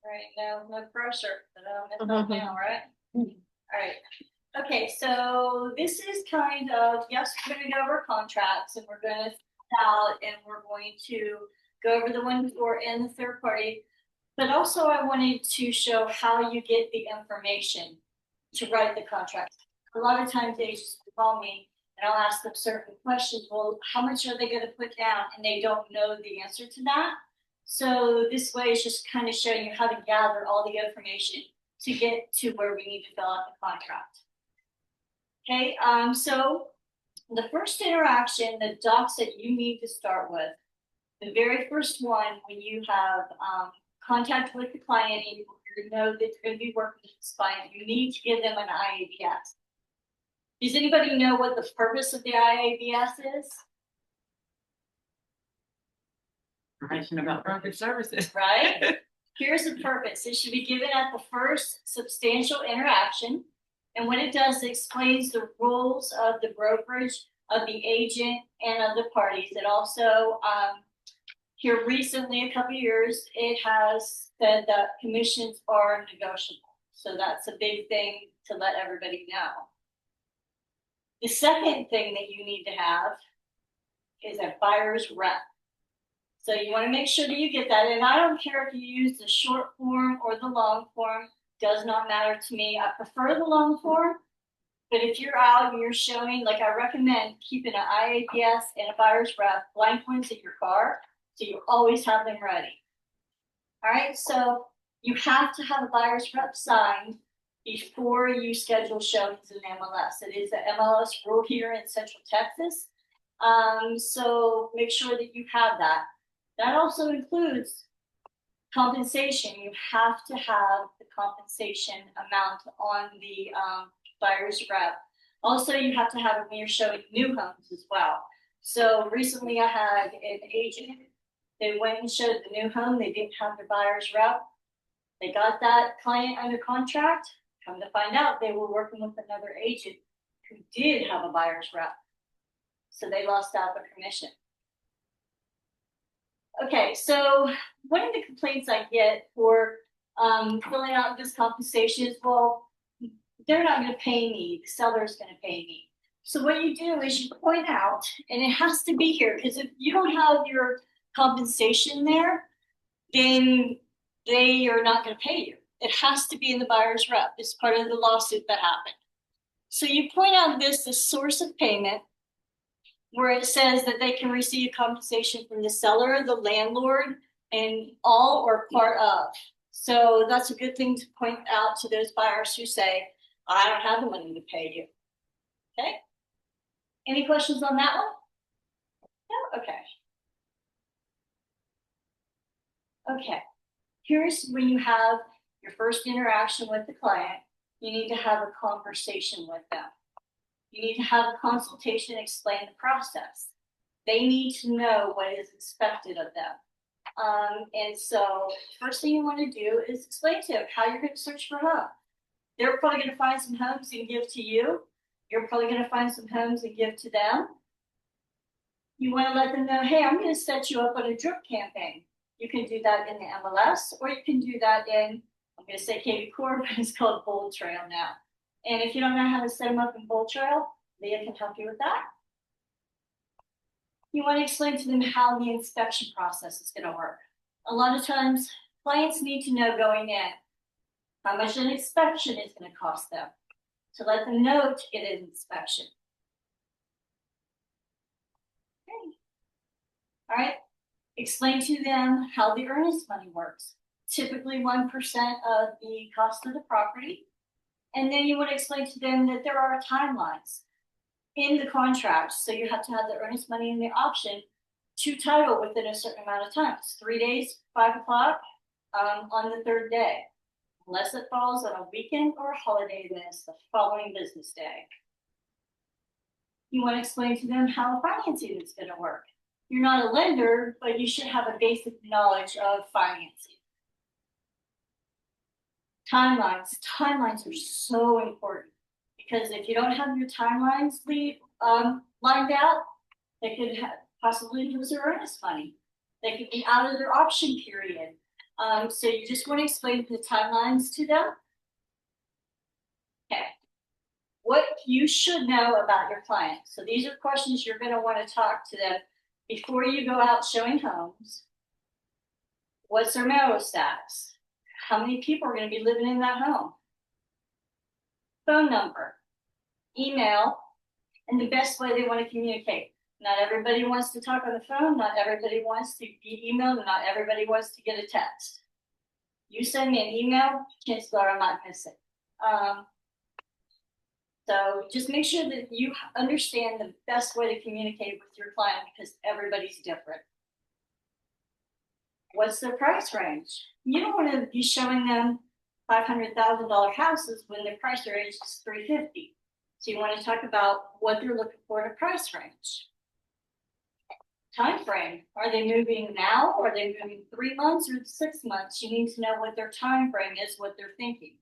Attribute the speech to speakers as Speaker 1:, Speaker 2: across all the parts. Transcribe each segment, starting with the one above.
Speaker 1: right, no pressure, but now, right? All right. Okay, so this is kind of, yes, we're going to go over contracts and we're going to out and we're going to go over the one before and the third party. But also I wanted to show how you get the information to write the contract. A lot of times they just call me and I'll ask them certain questions. Well, how much are they going to put down? And they don't know the answer to that. So this way is just kind of showing you how to gather all the information to get to where we need to fill out the contract. Okay, so the first interaction, the docs that you need to start with, the very first one, when you have contact with the client and you know that you're going to be working with this client, you need to give them an IABS. Does anybody know what the purpose of the IABS is?
Speaker 2: Information about brokerage services.
Speaker 1: Right? Here's the purpose. It should be given at the first substantial interaction. And what it does, it explains the rules of the brokerage, of the agent, and of the parties. It also, here recently, a couple of years, it has said that commissions are negotiable. So that's a big thing to let everybody know. The second thing that you need to have is a buyer's rep. So you want to make sure that you get that. And I don't care if you use the short form or the long form, does not matter to me. I prefer the long form, but if you're out and you're showing, like I recommend keeping an IABS and a buyer's rep blank ones in your car, so you always have them ready. All right, so you have to have a buyer's rep signed before you schedule showings in MLS. It is an MLS rule here in Central Texas. So make sure that you have that. That also includes compensation. You have to have the compensation amount on the buyer's rep. Also, you have to have it when you're showing new homes as well. So recently I had an agent, they went and showed the new home. They didn't have their buyer's rep. They got that client under contract. Come to find out, they were working with another agent who did have a buyer's rep. So they lost out their commission. Okay, so one of the complaints I get for filling out this compensation is, well, they're not going to pay me, the seller's going to pay me. So what you do is you point out, and it has to be here, because if you don't have your compensation there, then they are not going to pay you. It has to be in the buyer's rep. It's part of the lawsuit that happened. So you point out the source of payment, where it says that they can receive compensation from the seller, the landlord, and all or part of. So that's a good thing to point out to those buyers who say, I don't have the money to pay you. Okay? Any questions on that one? No? Okay. Okay. Here's when you have your first interaction with the client. You need to have a conversation with them. You need to have a consultation, explain the process. They need to know what is expected of them. And so first thing you want to do is explain to them how you're going to search for a home. They're probably going to find some homes and give to you. You're probably going to find some homes and give to them. You want to let them know, hey, I'm going to set you up on a drip campaign. You can do that in the MLS, or you can do that in, I'm going to say KB Core, but it's called Bold Trail now. And if you don't know how to set them up in Bold Trail, Leah can help you with that. You want to explain to them how the inspection process is going to work. A lot of times, clients need to know going in how much an inspection is going to cost them to let them know to get an inspection. Okay. All right. Explain to them how the earnest money works. Typically 1% of the cost of the property. And then you want to explain to them that there are timelines in the contract. So you have to have the earnest money in the option to title within a certain amount of time. It's 3 days, 5 o'clock on the third day. Unless it falls on a weekend or a holiday, then it's the following business day. You want to explain to them how financing is going to work. You're not a lender, but you should have a basic knowledge of financing. Timelines. Timelines are so important because if you don't have your timelines lined out, they could possibly lose their earnest money. They could be out of their option period. So you just want to explain the timelines to them. Okay. What you should know about your client. So these are questions you're going to want to talk to them before you go out showing homes. What's their marital status? How many people are going to be living in that home? Phone number, email, and the best way they want to communicate. Not everybody wants to talk on the phone. Not everybody wants to be emailed. And not everybody wants to get a text. You send me an email, chances are I'm not going to see it. So just make sure that you understand the best way to communicate with your client because everybody's different. What's their price range? You don't want to be showing them $500,000 houses when their price range is $350,000. So you want to talk about what they're looking for in a price range. Time frame. Are they moving now? Or are they moving 3 months or 6 months? You need to know what their time frame is, what they're thinking.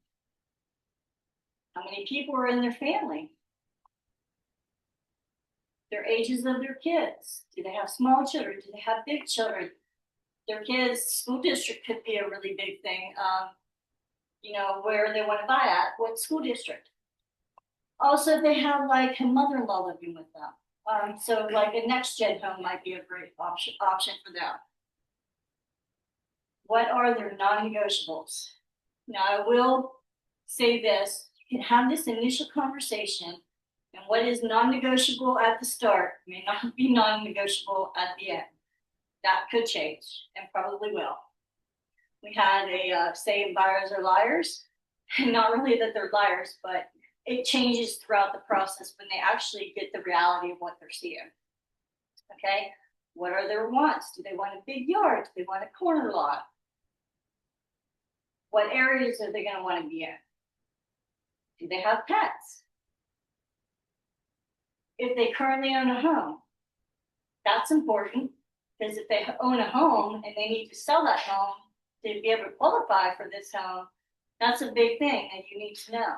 Speaker 1: How many people are in their family? Their ages of their kids. Do they have small children? Do they have big children? Their kids' school district could be a really big thing. Where they want to buy at, what school district. Also, they have like a mother-in-law living with them. So like a next gen home might be a great option for them. What are their non-negotiables? Now I will say this, you can have this initial conversation and what is non-negotiable at the start may not be non-negotiable at the end. That could change and probably will. We had a saying buyers are liars. Not really that they're liars, but it changes throughout the process when they actually get the reality of what they're seeing. Okay, what are their wants? Do they want a big yard? Do they want a corner lot? What areas are they going to want to be in? Do they have pets? If they currently own a home, that's important because if they own a home and they need to sell that home to be able to qualify for this home, that's a big thing that you need to know.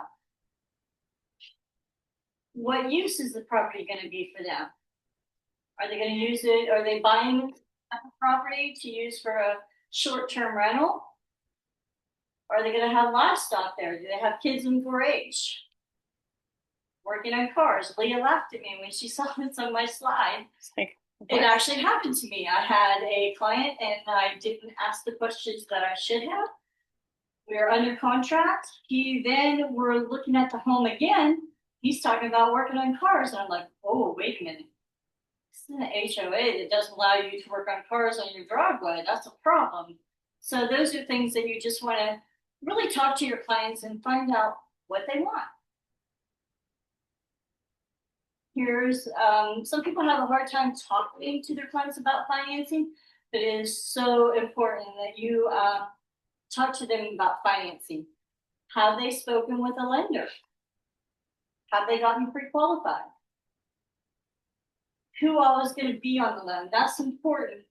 Speaker 1: What use is the property going to be for them? Are they going to use it? Are they buying the property to use for a short-term rental? Are they going to have livestock there? Do they have kids in 4-H? Working on cars. Leah laughed at me when she saw this on my slide. It actually happened to me. I had a client and I didn't ask the questions that I should have. We were under contract. He then we're looking at the home again. He's talking about working on cars. And I'm like, oh, wait a minute. This is an HOA that doesn't allow you to work on cars on your driveway. That's a problem. So those are things that you just want to really talk to your clients and find out what they want. Here's some people have a hard time talking to their clients about financing, but it is so important that you talk to them about financing. Have they spoken with a lender? Have they gotten pre-qualified? Who all is going to be on the loan? That's important.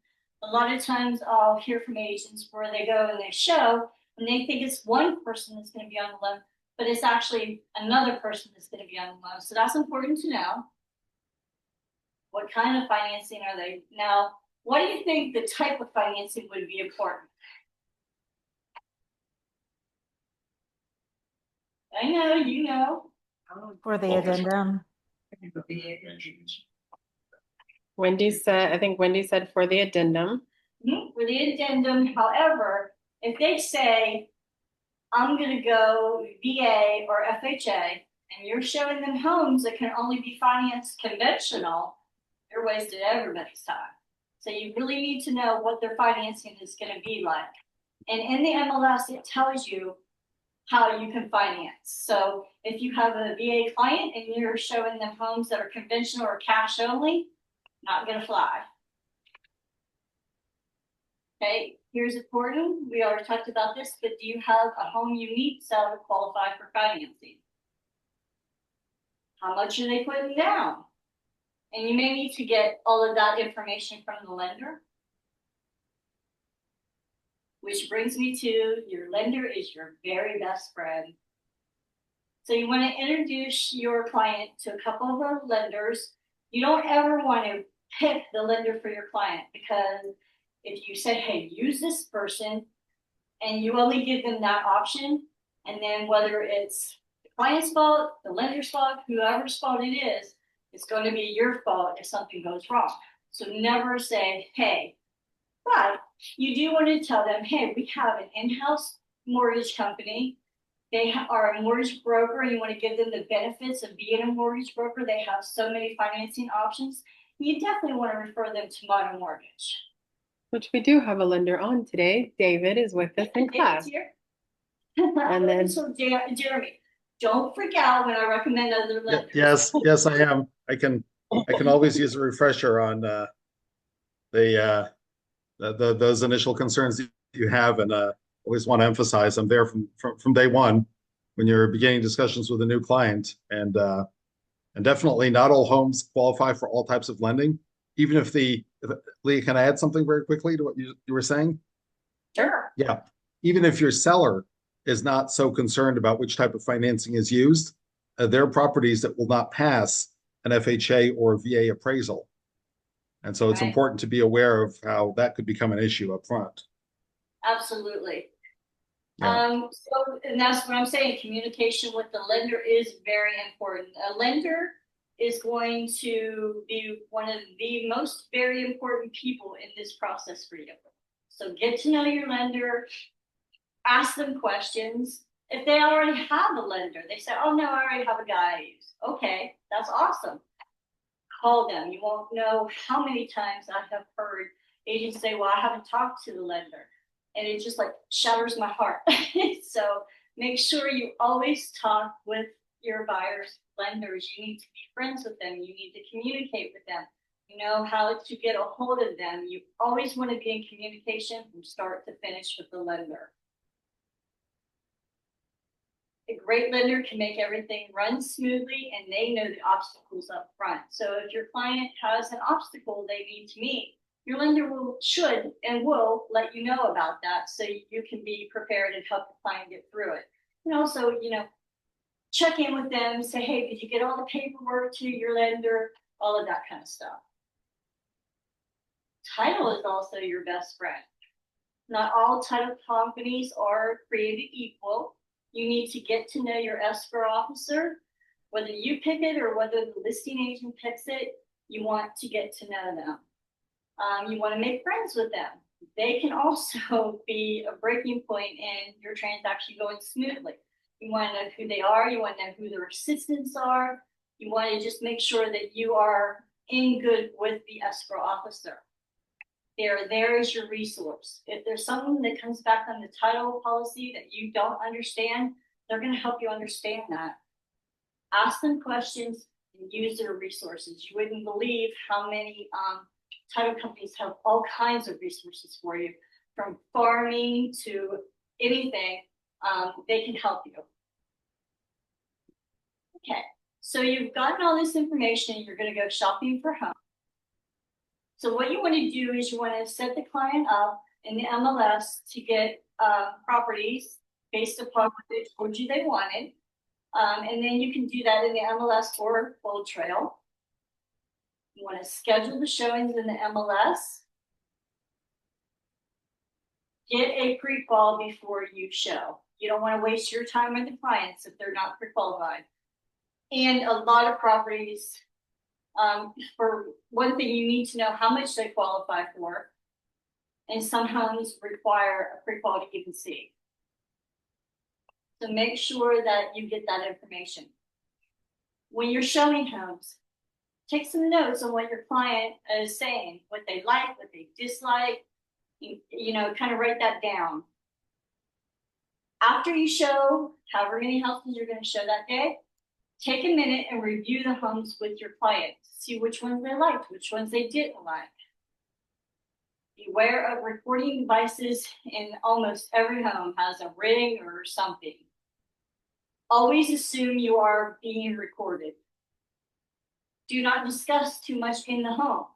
Speaker 1: A lot of times I'll hear from agents where they go and they show and they think it's one person that's going to be on the loan, but it's actually another person that's going to be on the loan. So that's important to know. What kind of financing are they? Now, what do you think the type of financing would be important? I know, you know.
Speaker 3: For the addendum.
Speaker 4: I think Wendy said for the addendum.
Speaker 1: For the addendum, however, if they say, I'm going to go VA or FHA, and you're showing them homes that can only be financed conventional, you're wasting everybody's time. So you really need to know what their financing is going to be like. And in the MLS, it tells you how you can finance. So if you have a VA client and you're showing them homes that are conventional or cash only, not going to fly. Okay, here's important. We already talked about this, but do you have a home you need to sell to qualify for financing? How much are they putting down? And you may need to get all of that information from the lender. Which brings me to your lender is your very best friend. So you want to introduce your client to a couple of our lenders. You don't ever want to pick the lender for your client because if you say, hey, use this person, And you only give them that option, and then whether it's the client's fault, the lender's fault, whoever's fault it is, it's going to be your fault if something goes wrong. So never say, hey, but you do want to tell them, hey, we have an in-house mortgage company. They are a mortgage broker. You want to give them the benefits of being a mortgage broker. They have so many financing options. You definitely want to refer them to Modern Mortgage.
Speaker 4: Which we do have a lender on today. David is with us in class.
Speaker 1: Here.
Speaker 4: And then-
Speaker 1: So Jeremy, don't freak out when I recommend other lenders.
Speaker 5: Yes, I am. I can always use a refresher on those initial concerns that you have, and always want to emphasize I'm there from day one when you're beginning discussions with a new client, and definitely not all homes qualify for all types of lending. Even if Leah, can I add something very quickly to what you were saying?
Speaker 1: Sure.
Speaker 5: Yeah. Even if your seller is not so concerned about which type of financing is used, there are properties that will not pass an FHA or VA appraisal. And so it's
Speaker 1: Right.
Speaker 5: important to be aware of how that could become an issue up front.
Speaker 1: Absolutely.
Speaker 5: Yeah.
Speaker 1: So, and that's what I'm saying. Communication with the lender is very important. A lender is going to be one of the most very important people in this process for you. So get to know your lender, ask them questions. If they already have a lender, they say, oh no, I already have a guy I use. Okay, that's awesome. Call them. You won't know how many times I have heard agents say, well, I haven't talked to the lender. And it just like shatters my heart. So make sure you always talk with your buyers, lenders. You need to be friends with them. You need to communicate with them. You know how to get a hold of them. You always want to be in communication from start to finish with the lender. A great lender can make everything run smoothly, and they know the obstacles up front. So if your client has an obstacle they need to meet, your lender should and will let you know about that, so you can be prepared and help the client get through it. And also, check in with them, say, hey, did you get all the paperwork to your lender? All of that kind of stuff. Title is also your best friend. Not all title companies are created equal. You need to get to know your escrow officer. Whether you pick it or whether the listing agent picks it, you want to get to know them. You want to make friends with them. They can also be a breaking point in your transaction going smoothly. You want to know who they are. You want to know who their assistants are. You want to just make sure that you are in good with the escrow officer. They're there as your resource. If there's something that comes back on the title policy that you don't understand, they're going to help you understand that. Ask them questions and use their resources. You wouldn't believe how many title companies have all kinds of resources for you, from farming to anything. They can help you. Okay, so you've gotten all this information. You're going to go shopping for home. So what you want to do is you want to set the client up in the MLS to get properties based upon what they told you they wanted. And then you can do that in the MLS or Bold Trail. You want to schedule the showings in the MLS. Get a pre-qual before you show. You don't want to waste your time with the clients if they're not pre-qualified. And a lot of properties, for one thing, you need to know how much they qualify for. And some homes require a pre-qual to even see. So make sure that you get that information. When you're showing homes, take some notes on what your client is saying, what they like, what they dislike, kind of write that down. After you show however many houses you're going to show that day, take a minute and review the homes with your client. See which ones they liked, which ones they didn't like. Beware of recording devices. In almost every home has a ring or something. Always assume you are being recorded. Do not discuss too much in the home.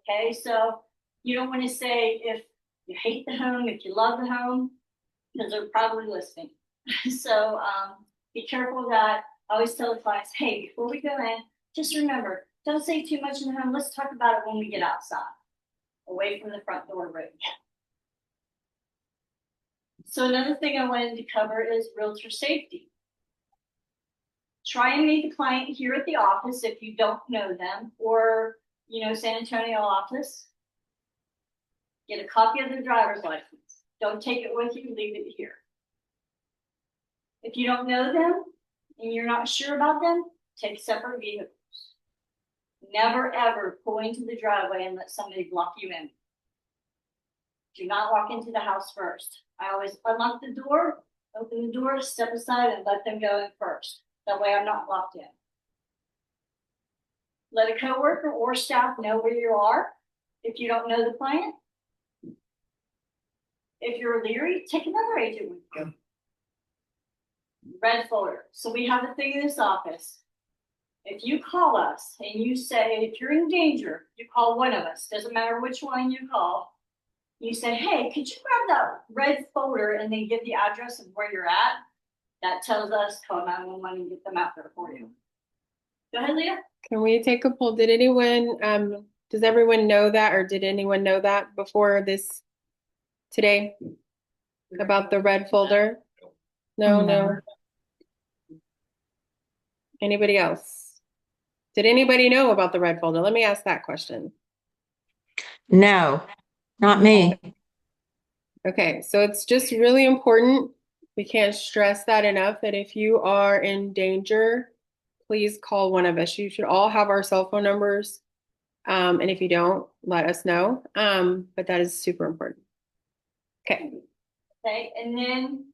Speaker 1: Okay, so you don't want to say if you hate the home, if you love the home, because they're probably listening. So be careful of that. I always tell the clients, hey, before we go in, just remember, don't say too much in the home. Let's talk about it when we get outside, away from the front door room. So another thing I wanted to cover is realtor safety. Try and meet the client here at the office if you don't know them, or, San Antonio office. Get a copy of their driver's license. Don't take it with you, leave it here. If you don't know them and you're not sure about them, take separate vehicles. Never ever pull into the driveway and let somebody block you in. Do not walk into the house first. I always unlock the door, open the door, step aside, and let them go in first. That way I'm not locked in. Let a coworker or staff know where you are if you don't know the client. If you're leery, take another agent with you. Red folder. So we have a thing in this office. If you call us and you say, if you're in danger, you call one of us. Doesn't matter which one you call. You say, hey, could you grab that red folder and then give the address of where you're at? That tells us call 911 and get them out there for you. Go ahead, Leah.
Speaker 4: Can we take a poll? Did anyone, does everyone know that, or did anyone know that before this today about the red folder? No. Anybody else? Did anybody know about the red folder? Let me ask that question.
Speaker 6: No, not me.
Speaker 4: Okay, so it's just really important. We can't stress that enough, that if you are in danger, please call one of us. You should all have our cell phone numbers. And if you don't, let us know. But that is super important. Okay.
Speaker 1: Okay, and then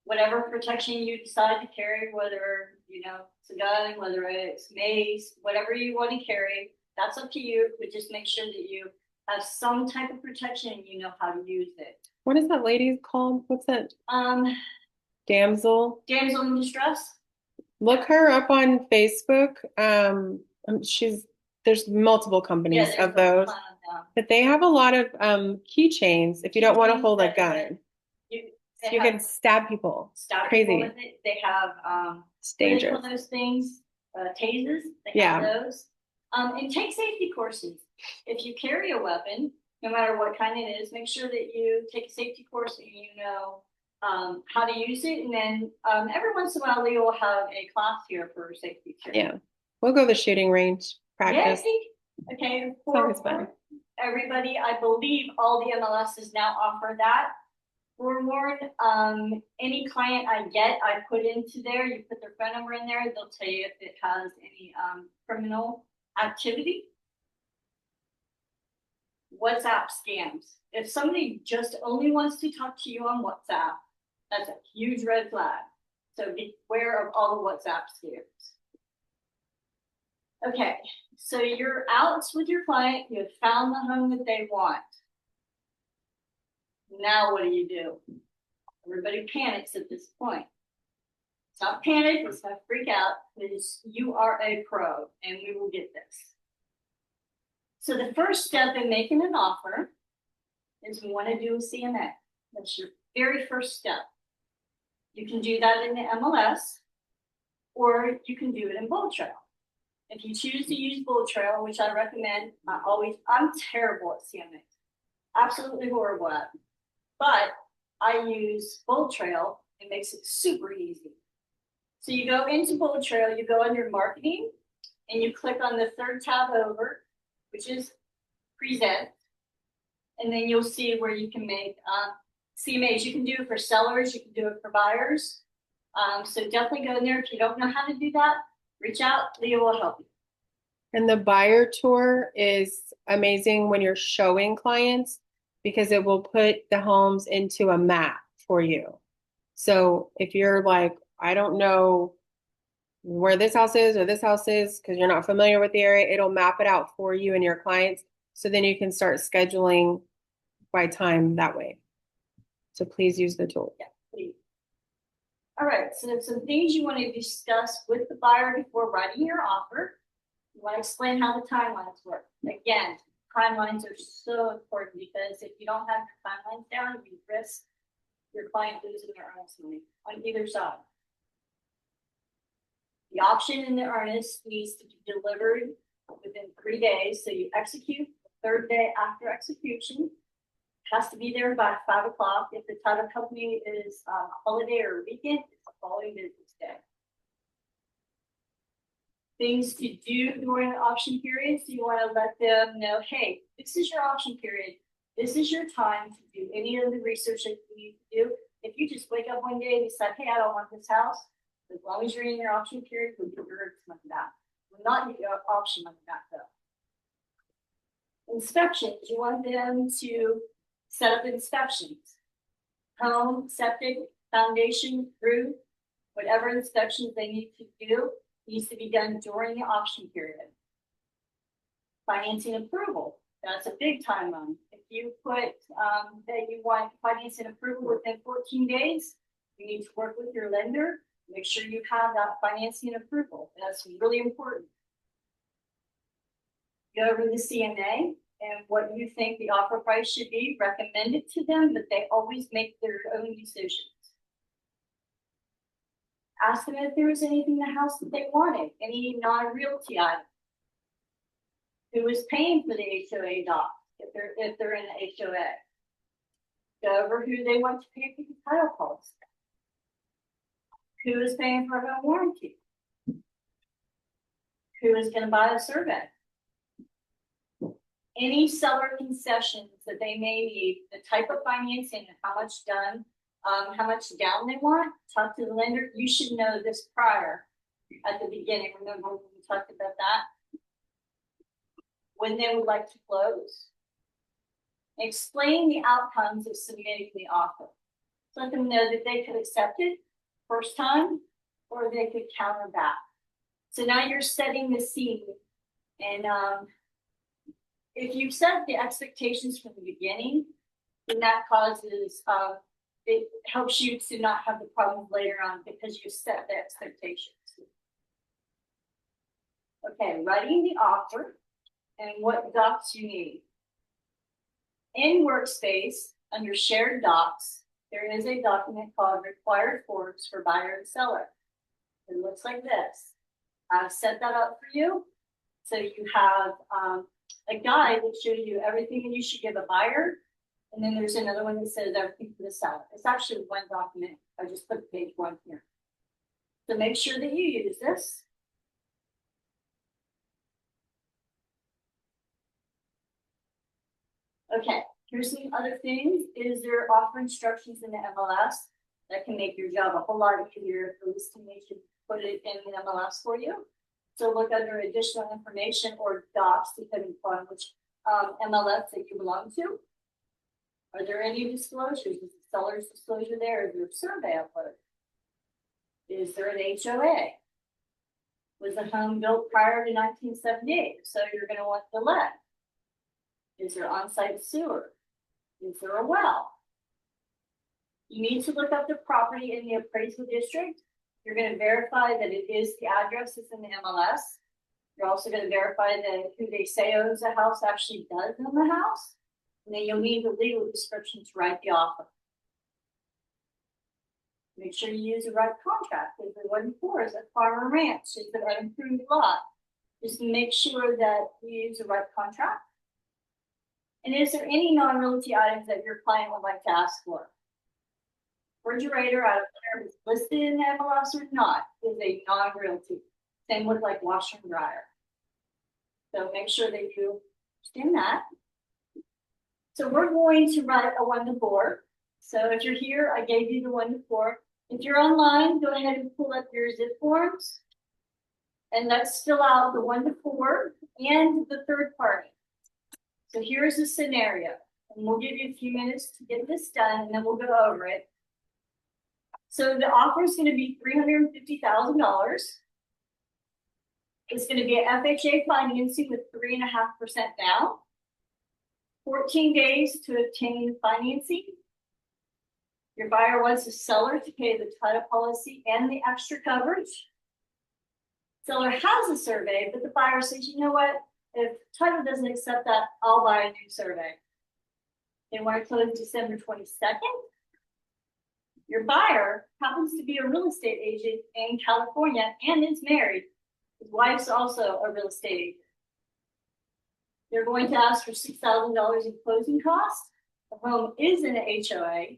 Speaker 1: whatever protection you decide to carry, whether, it's a gun, whether it's mace, whatever you want to carry, that's up to you. But just make sure that you have some type of protection and you know how to use it.
Speaker 4: What is that lady called? What's that? Damsel.
Speaker 1: Damsel in distress.
Speaker 4: Look her up on Facebook. There's multiple companies
Speaker 1: Yeah,
Speaker 4: of those, but they have a lot of keychains if you don't want to hold a gun. You can stab people.
Speaker 1: Stab
Speaker 4: Crazy.
Speaker 1: people with it. They have
Speaker 4: It's dangerous.
Speaker 1: what do they call those things, tasers. They have those. And take safety courses. If you carry a weapon, no matter what kind it is, make sure that you take a safety course and you know how to use it. And then every once in a while, Leo will have a class here for safety too.
Speaker 4: Yeah, we'll go to the shooting range practice.
Speaker 1: Yeah. Okay.
Speaker 4: Always fun.
Speaker 1: Everybody, I believe all the MLSs now offer that. Forewarn, any client I get, I put into there, you put their phone number in there, they'll tell you if it has any criminal activity. WhatsApp scams. If somebody just only wants to talk to you on WhatsApp, that's a huge red flag. So beware of all the WhatsApp scams. Okay, so you're out with your client, you have found the home that they want. Now what do? Everybody panics at this point. Stop panic, let's not freak out, because you are a pro and we will get this. So the first step in making an offer is we want to do a CMA. That's your very first step. You can do that in the MLS, or you can do it in Bold Trail. If you choose to use Bold Trail, which I recommend, I'm terrible at CMA. Absolutely horrible at it. But I use Bold Trail. It makes it super easy. So you go into Bold Trail, you go under marketing, and you click on the third tab over, which is present. And then you'll see where you can make CMAs. You can do it for sellers, you can do it for buyers. So definitely go in there. If you don't know how to do that, reach out, Leah will help you.
Speaker 4: And the buyer tour is amazing when you're showing clients, because it will put the homes into a map for you. So if you're like, I don't know where this house is or this house is, because you're not familiar with the area, it'll map it out for you and your clients. So then you can start scheduling by time that way. So please use the tool.
Speaker 1: Yeah, please. All right, so some things you want to discuss with the buyer before writing your offer. You want to explain how the timelines work. Again, timelines are so important, because if you don't have your timelines down, you risk your client losing their earnest money on either side. The option in the earnest needs to be delivered within 3 days. So you execute the third day after execution. Has to be there by 5 o'clock. If the title company is holiday or weekend, it's the following business day. Things to do during the auction period, so you want to let them know, hey, this is your auction period. This is your time to do any of the research that you need to do. If you just wake up one day and decide, hey, I don't want this house, as long as you're in your auction period, we'll give your money back. We'll not give your auction money back though. Inspections, you want them to set up inspections. Home, septic, foundation, roof, whatever inspections they need to do needs to be done during the auction period. Financing approval, that's a big timeline. If you put that you want financing approval within 14 days, you need to work with your lender, make sure you have that financing approval. That's really important. Go over the CMA and what you think the offer price should be, recommend it to them, but they always make their own decisions. Ask them if there was anything in the house that they wanted, any non-realty item. Who is paying for the HOA doc if they're in the HOA? Go over who they want to pay for the title policy. Who is paying for home warranty? Who is going to buy a survey? Any seller concessions that they may need, the type of financing, how much done, how much down they want, talk to the lender. You should know this prior at the beginning. Remember when we talked about that? When they would like to close. Explain the outcomes of submitting the offer. Let them know that they could accept it first time or they could counter back. So now you're setting the scene. And if you set the expectations from the beginning, then that causes it helps you to not have the problem later on because you set the expectations. Okay, writing the offer and what docs you need. In Workspace, under Shared Docs, there is a document called Required Forms for Buyer and Seller. It looks like this. I've set that up for you. So you have a guide that shows you everything that you should give a buyer. And then there's another one that says everything for the seller. It's actually one document. I just put page 1 here. So make sure that you use this. Okay, here's some other things. Is there offer instructions in the MLS that can make your job a whole lot easier if the listing agent put it in the MLS for you? So look under additional information or docs depending upon which MLS that you belong to. Are there any disclosures? Is the seller's disclosure there? Is there a survey upload? Is there an HOA? Was the home built prior to 1978? So you're going to want the lead. Is there on-site sewer? Is there a well? You need to look up the property in the appraisal district. You're going to verify that it is the address that's in the MLS. You're also going to verify that who they say owns the house actually does own the house. And then you'll need the legal description to write the offer. Make sure you use the right contract. If it wasn't for, is a farm or ranch, is it an improved lot? Just make sure that you use the right contract. And is there any non-realty items that your client would like to ask for? Refrigerator, I don't care if it's listed in the MLS or not, is a non-realty. Same with like washer and dryer. So make sure that you understand that. So we're going to write a 1-to-4. So if you're here, I gave you the 1-to-4. If you're online, go ahead and pull up your zip forms. And let's fill out the 1-to-4 and the third party. So here's the scenario. And we'll give you a few minutes to get this done, and then we'll go over it. So the offer is going to be $350,000. It's going to be an FHA financing with 3.5% down. 14 days to obtain financing. Your buyer wants the seller to pay the title policy and the extra coverage. Seller has a survey, but the buyer says, you know what? If title doesn't accept that, I'll buy a new survey. They want to close December 22nd. Your buyer happens to be a real estate agent in California and is married. His wife's also a real estate agent. They're going to ask for $6,000 in closing costs. the home is in a HOA.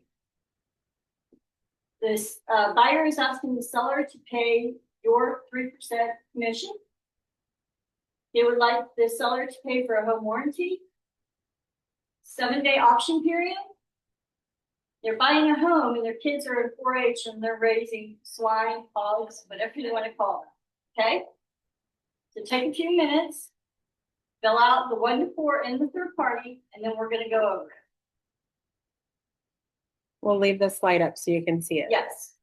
Speaker 1: This buyer is asking the seller to pay your 3% commission. They would like the seller to pay for a home warranty, 7-day option period. They're buying a home and their kids are in 4-H and they're raising swine, hogs, whatever you want to call them. Okay? So take a few minutes, fill out the 1 to 4 and the third party, and then we're going to go over it.
Speaker 4: We'll leave the slide up so you can see it.
Speaker 1: Yes.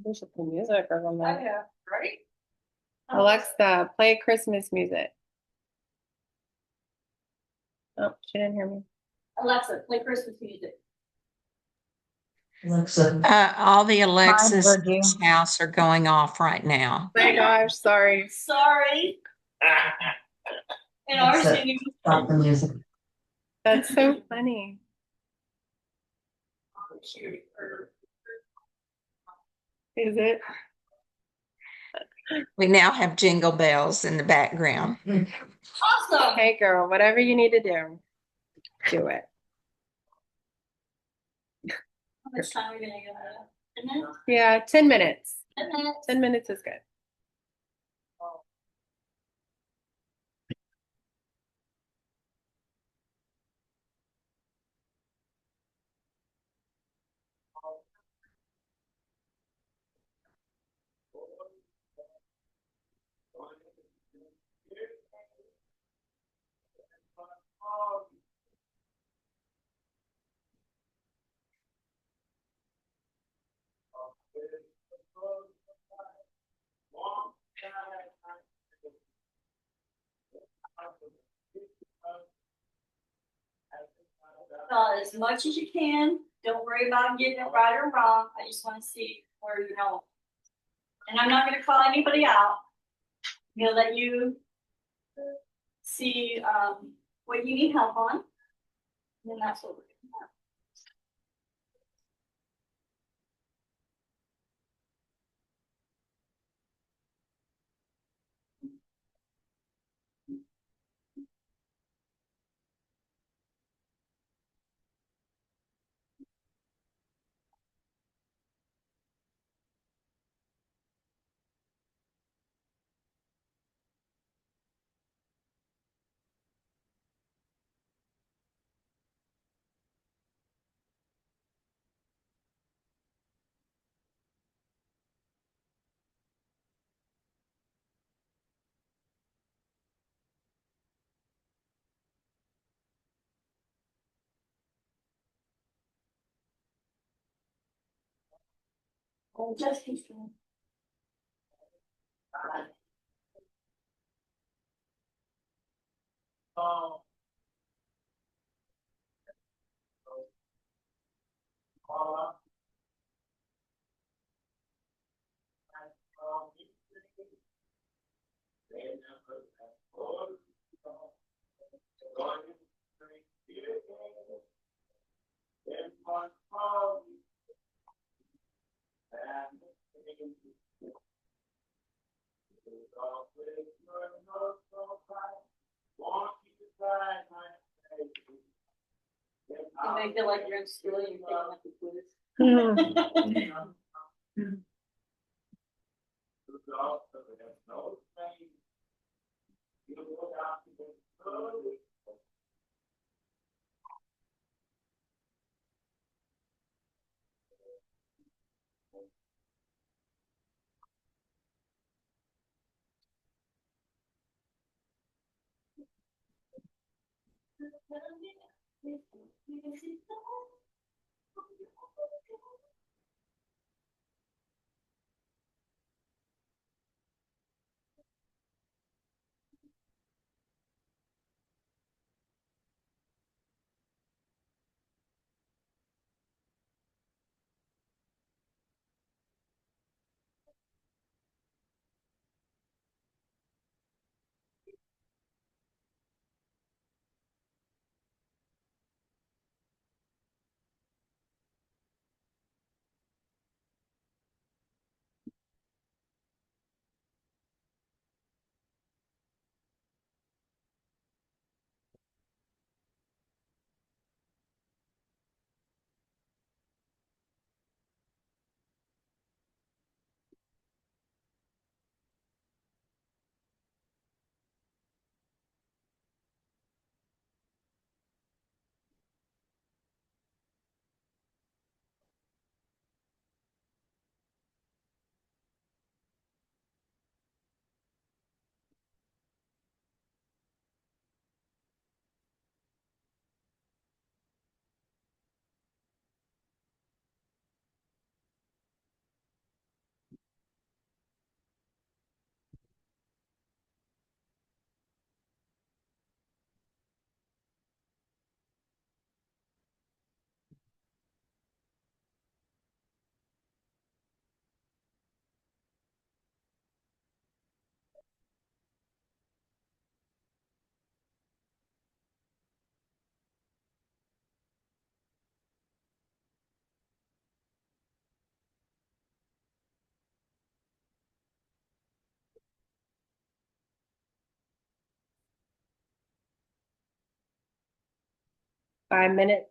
Speaker 4: We should play music or something.
Speaker 1: Okay. Ready?
Speaker 4: Alexa, play Christmas music. Oh, she didn't hear me.
Speaker 1: Alexa, play Christmas music.
Speaker 6: All the Alexas
Speaker 3: heard
Speaker 6: in
Speaker 3: you.
Speaker 6: this house are going off right now.
Speaker 4: My gosh, sorry.
Speaker 1: Sorry. And ours singing.
Speaker 6: Stop the music.
Speaker 4: That's so funny. Is it?
Speaker 6: We now have jingle bells in the background.
Speaker 1: Awesome.
Speaker 4: Hey girl, whatever you need to do, do it.
Speaker 1: How much time are we gonna go? 10 minutes?
Speaker 4: Yeah, 10 minutes.
Speaker 1: 10 minutes?
Speaker 4: 10 minutes is good.
Speaker 1: As much as you can. Don't worry about getting it right or wrong. I just want to see where you know. And I'm not going to call anybody out. We'll let you see what you need help on. And then that's what we're going to do. Oh, just keep going. You may feel like you're in school and you're taking like the quiz.
Speaker 4: 5 minutes.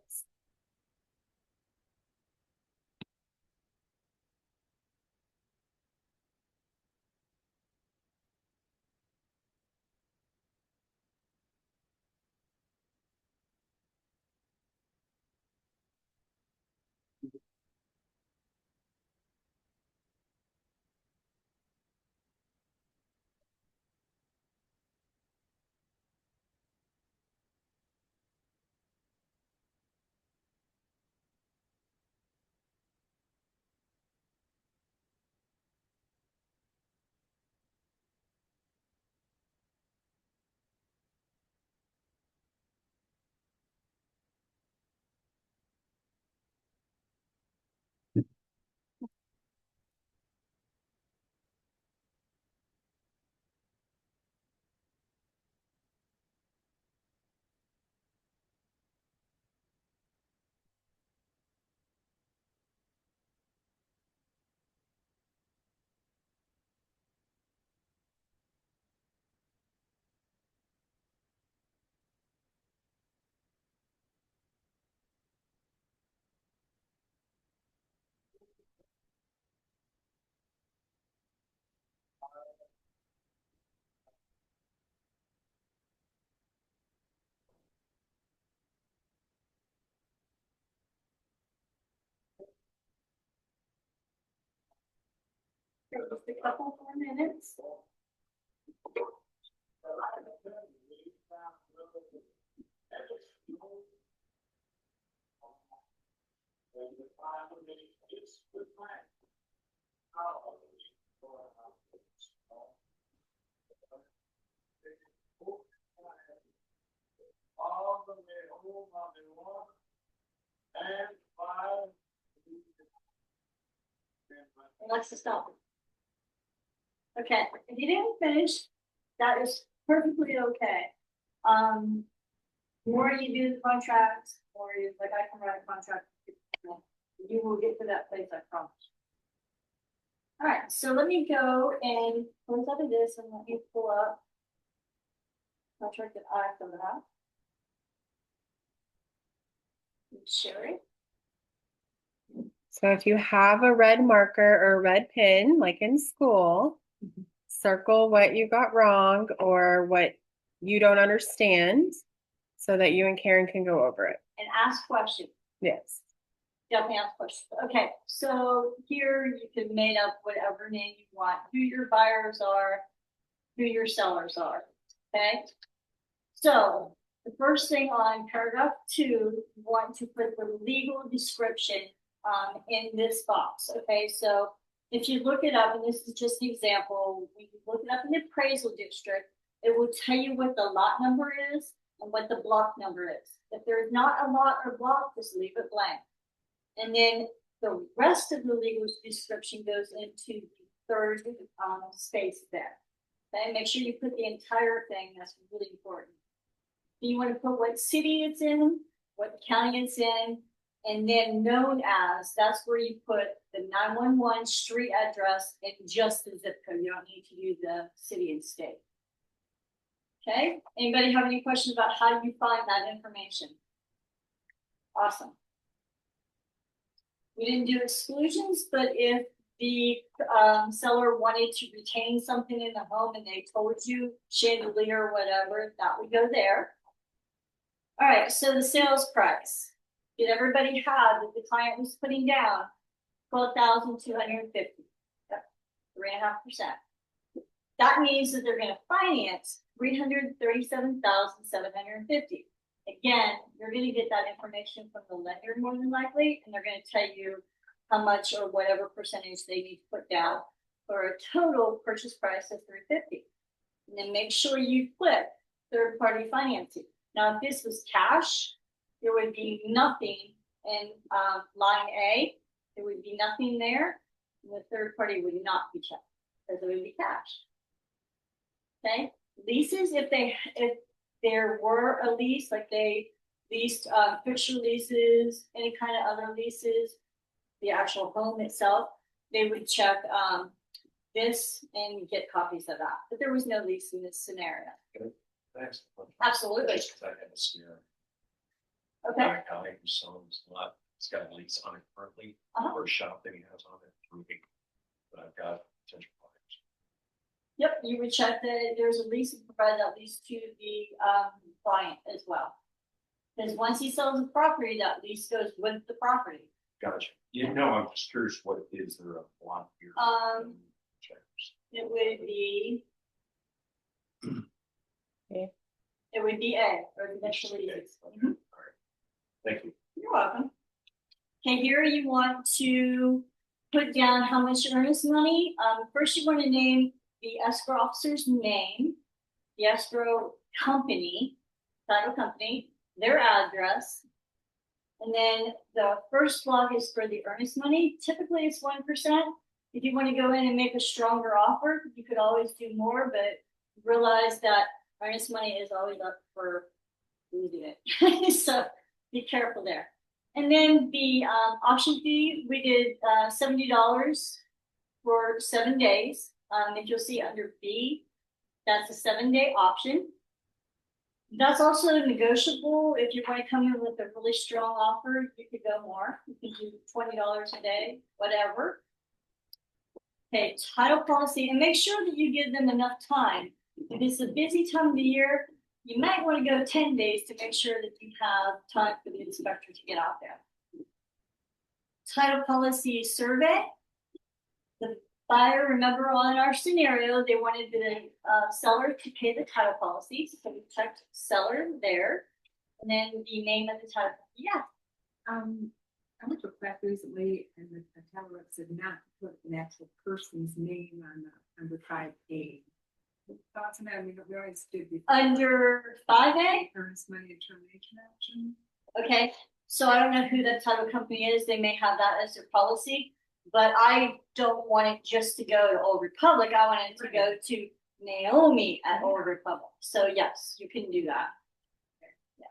Speaker 1: Just a couple more minutes. Alexa, stop. Okay, if you didn't finish, that is perfectly okay. The more you do the contracts, or you, like I can write a contract, you will get to that place, I promise. All right, so let me go and close out of this and let me pull up contract that I filled out. Share it.
Speaker 4: So if you have a red marker or a red pen, like in school, circle what you got wrong or what you don't understand so that you and Karen can go over it.
Speaker 1: And ask questions.
Speaker 4: Yes.
Speaker 1: Definitely ask questions. Okay, so here you can make up whatever name you want, who your buyers are, who your sellers are, okay? So the first thing on paragraph 2, you want to put the legal description in this box, okay? So if you look it up, and this is just an example, when you look it up in the appraisal district, it will tell you what the lot number is and what the block number is. If there's not a lot or block, just leave it blank. And then the rest of the legal description goes into the third space there. Okay, make sure you put the entire thing, that's really important. You want to put what city it's in, what county it's in, and then known as, that's where you put the 911 street address and just the zip code. You don't need to do the city and state. Okay, anybody have any questions about how you find that information? Awesome. We didn't do exclusions, but if the seller wanted to retain something in the home and they told you chandelier or whatever, that would go there. All right, so the sales price. Did everybody have that the client was putting down $12,250? 3.5%. That means that they're going to finance $337,750. Again, you're going to get that information from the lender more than likely, and they're going to tell you how much or whatever percentage they need to put down for a total purchase price of $350. And then make sure you click third-party financing. Now, if this was cash, there would be nothing in line A. There would be nothing there, and the third party would not be checked because it would be cash. Okay, leases, if there were a lease, like they leased fixture leases, any kind of other leases, the actual home itself, they would check this and get copies of that. But there was no lease in this scenario.
Speaker 7: Thanks.
Speaker 1: Absolutely. Okay.
Speaker 7: Got a guy who's selling his lot, it's got a lease on it currently,
Speaker 1: Uh-huh.
Speaker 7: or a shop that he has on it, roofing. But I've got potential buyers.
Speaker 1: Yep, you would check that there's a lease and provide that lease to the client as well. Because once he sells the property, that lease goes with the property.
Speaker 7: Gotcha. You know, I'm just curious what is there a block here? Checkers.
Speaker 1: It would be.
Speaker 4: Okay.
Speaker 1: It would be A, or the next
Speaker 7: Okay,
Speaker 1: lease.
Speaker 7: okay,
Speaker 1: Mhm.
Speaker 7: all right. Thank you.
Speaker 1: You're welcome. Okay, here you want to put down how much earnest money. First you want to name the escrow officer's name, the escrow company, title company, their address. And then the first block is for the earnest money. Typically it's 1%. If you want to go in and make a stronger offer, you could always do more, but realize that earnest money is always up for losing it. So be careful there. And then the auction fee, we did $70 for 7 days. If you'll see under B, that's a 7-day option. That's also negotiable. If you want to come in with a really strong offer, you could go more. You can do $20 a day, whatever. Okay, title policy, and make sure that you give them enough time. If it's a busy time of the year, you might want to go 10 days to make sure that you have time for the inspector to get out there. Title policy survey. The buyer, remember on our scenario, they wanted the seller to pay the title policy. So we checked seller there. And then the name of the title. Yeah.
Speaker 2: I went to a class recently and the teller rep said not to put an actual person's name on the under 5A. Thoughts on that? I mean, we always did before.
Speaker 1: Under 5A?
Speaker 2: Earnest money and termination action.
Speaker 1: Okay, so I don't know who that title company is. They may have that as their policy, but I don't want it just to go to Old Republic. I want it to go to Naomi at Old Republic. So yes, you can do that. Yeah.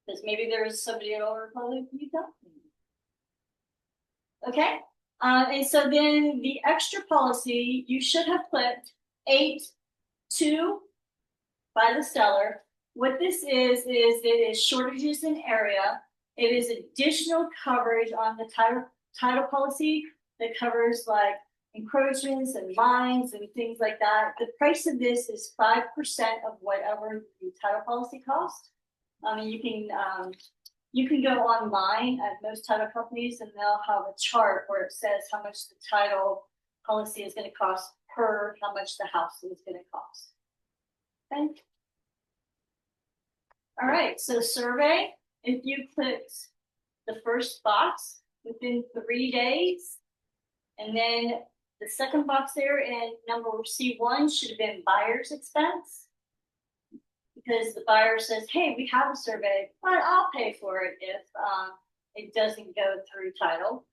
Speaker 1: Because maybe there is somebody at Old Republic you don't. Okay, and so then the extra policy, you should have put 8.2 by the seller. What this is it is shortages in area. It is additional coverage on the title policy that covers like encroachments and lines and things like that. The price of this is 5% of whatever the title policy costs. You can go online at most title companies and they'll have a chart where it says how much the title policy is going to cost per how much the house is going to cost. Okay. All right, so survey, if you click the first box within 3 days, and then the second box there in number C1 should have been buyer's expense. Because the buyer says, hey, we have a survey, but I'll pay for it if it doesn't go through title.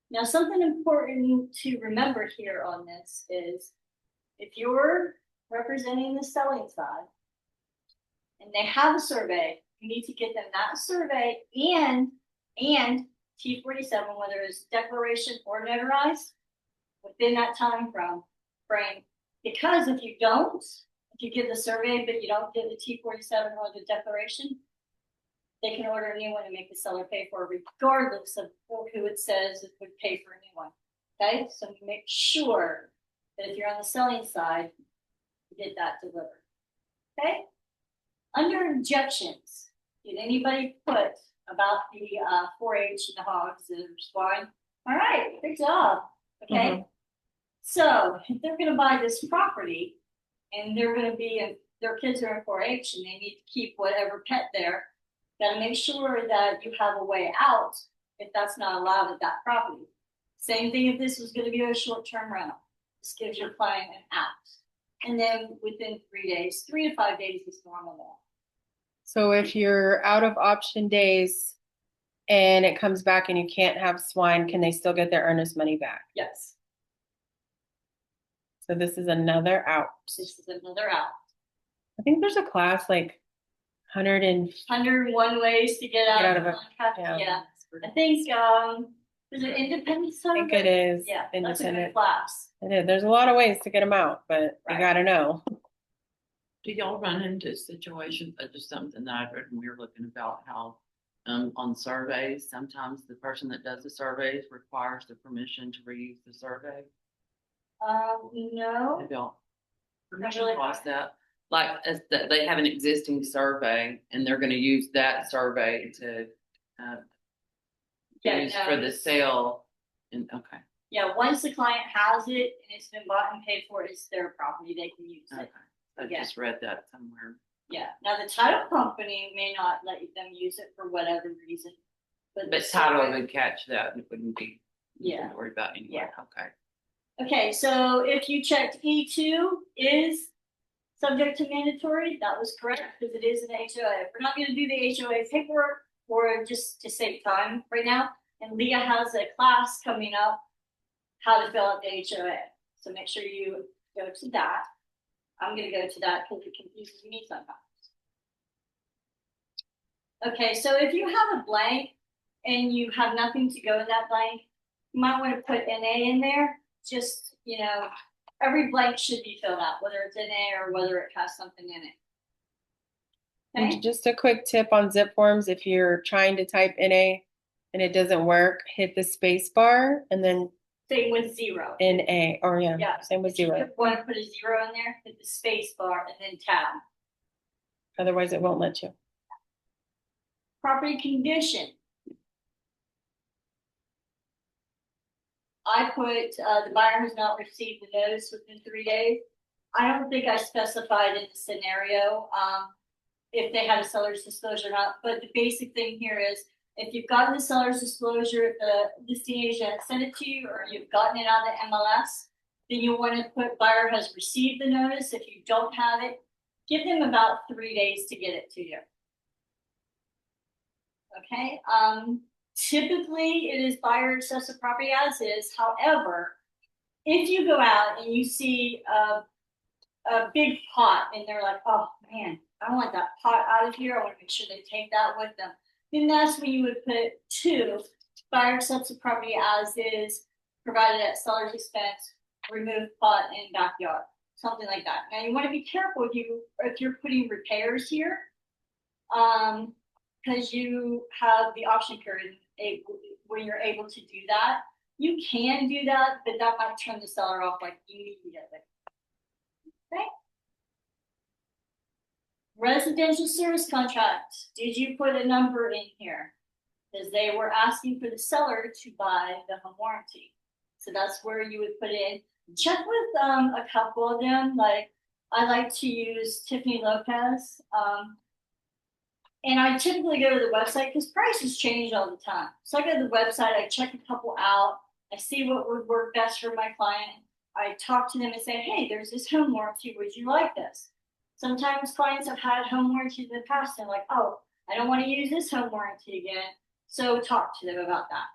Speaker 1: Now, something important to remember here on this is if you're representing the selling side and they have a survey, you need to get them that survey and T47, whether it's declaration or notarized, within that time frame. Because if you don't, if you give the survey, but you don't give the T47 or the declaration, they can order a new one and make the seller pay for it, regardless of who it says it would pay for a new one. Okay, so make sure that if you're on the selling side, you get that delivered. Okay, under objections, did anybody put about the 4-H and the hogs and swine? All right, good job. Okay, so if they're going to buy this property, and they're going to be, their kids are in 4-H and they need to keep whatever pet there, got to make sure that you have a way out if that's not allowed at that property. Same thing if this was going to be a short-term rental. This gives your client an out. And then within 3 days, 3 to 5 days is normal now.
Speaker 4: So if you're out of option days and it comes back and you can't have swine, can they still get their earnest money back?
Speaker 1: Yes,
Speaker 4: So this is another out.
Speaker 1: this is another out.
Speaker 4: I think there's a class like
Speaker 1: 101 ways to get out of
Speaker 4: it.
Speaker 1: a contract.
Speaker 4: Yeah.
Speaker 1: Yeah, I think is it Independence
Speaker 4: I
Speaker 1: Time?
Speaker 4: think it is.
Speaker 1: Yeah, that's a good
Speaker 4: Independent.
Speaker 1: class.
Speaker 4: It is. There's a lot of ways to get them out, but you
Speaker 1: Right.
Speaker 4: gotta know.
Speaker 8: Do y'all run into situations, just something that I've read when we were looking about how, on surveys, sometimes the person that does the surveys requires the permission to reuse the survey?
Speaker 1: No.
Speaker 8: Have y'all
Speaker 1: Not really.
Speaker 8: crossed that? Like, as that they have an existing survey and they're gonna use that survey to,
Speaker 1: Yeah,
Speaker 8: use
Speaker 1: no,
Speaker 8: for the
Speaker 1: it's-
Speaker 8: sale, and, okay,
Speaker 1: Yeah, once the client has it and it's been bought and paid for, it's their property, they can use it.
Speaker 8: okay. I
Speaker 1: Yeah.
Speaker 8: just read that somewhere.
Speaker 1: Yeah, now the title company may not let them use it for whatever reason.
Speaker 8: But
Speaker 1: the
Speaker 8: title
Speaker 1: survey-
Speaker 8: would catch that and it wouldn't be,
Speaker 1: Yeah.
Speaker 8: wouldn't worry about anyway,
Speaker 1: Yeah.
Speaker 8: okay.
Speaker 1: Okay, so if you checked E2 is subject to mandatory, that was correct, because it is an HOA. We're not gonna do the HOA paperwork, or just to save time right now, and Leah has a class coming up, how to fill out the HOA, so make sure you go to that. I'm gonna go to that because it confuses me sometimes. Okay, so if you have a blank and you have nothing to go in that blank, you might want to put NA in there. Just, every blank should be filled out, whether it's NA or whether it has something in it. Okay,
Speaker 4: And just a quick tip on zip forms, if you're trying to type NA and it doesn't work, hit the space bar and then
Speaker 1: same with 0.
Speaker 4: NA, or
Speaker 1: Yeah.
Speaker 4: same with
Speaker 1: If you
Speaker 4: 0.
Speaker 1: want to put a 0 in there, hit the space bar and then tab.
Speaker 4: Otherwise it won't let you.
Speaker 1: Property condition. I put, the buyer has not received the notice within 3 days. I don't think I specified in the scenario, if they had a seller's disclosure or not, but the basic thing here is, if you've gotten the seller's disclosure, if the listing agent sent it to you, or you've gotten it out of the MLS, then you want to put buyer has received the notice. If you don't have it, give them about 3 days to get it to you. Okay, typically it is buyer excessive property as is. However, if you go out and you see a big pot and they're like, oh man, I want that pot out of here, I want to make sure they take that with them, then that's when you would put 2, buyer excessive property as is, provided at seller's expense, remove pot in backyard, something like that. Now you want to be careful if you're putting repairs here, because you have the option period when you're able to do that. You can do that, but that might turn the seller off like immediately. Okay. Residential service contract. Did you put a number in here? Because they were asking for the seller to buy the home warranty. So that's where you would put in. Check with a couple of them. Like I like to use Tiffany Lopez. And I typically go to the website because prices change all the time. So I go to the website, I check a couple out, I see what would work best for my client. I talk to them and say, hey, there's this home warranty. Would you like this? Sometimes clients have had home warranties in the past and like, oh, I don't want to use this home warranty again. So talk to them about that.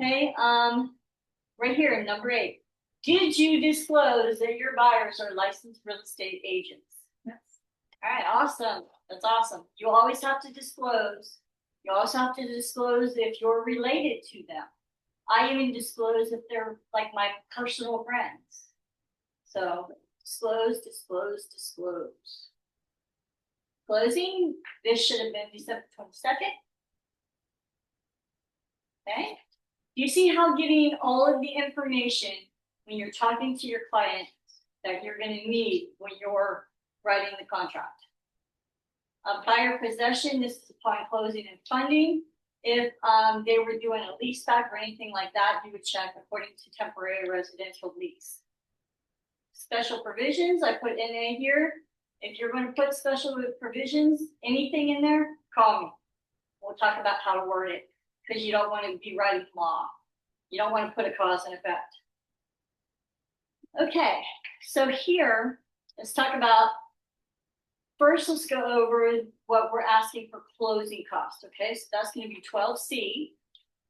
Speaker 1: Okay, right here, number 8. Did you disclose that your buyers are licensed real estate agents?
Speaker 2: Yes.
Speaker 1: All right, awesome. That's awesome. You always have to disclose. You also have to disclose if you're related to them. I even disclose if they're like my personal friends. So disclose, disclose, disclose. Closing, this should have been December 22nd. Okay. You see how getting all of the information when you're talking to your client that you're going to need when you're writing the contract. Buyer possession, this is upon closing and funding. If they were doing a lease back or anything like that, you would check according to temporary residential lease. Special provisions, I put NA here. If you're going to put special provisions, anything in there, call me. We'll talk about how to word it because you don't want to be writing law. You don't want to put a cause and effect. Okay, so here, let's talk about, first let's go over what we're asking for closing costs, okay? So that's gonna be 12C.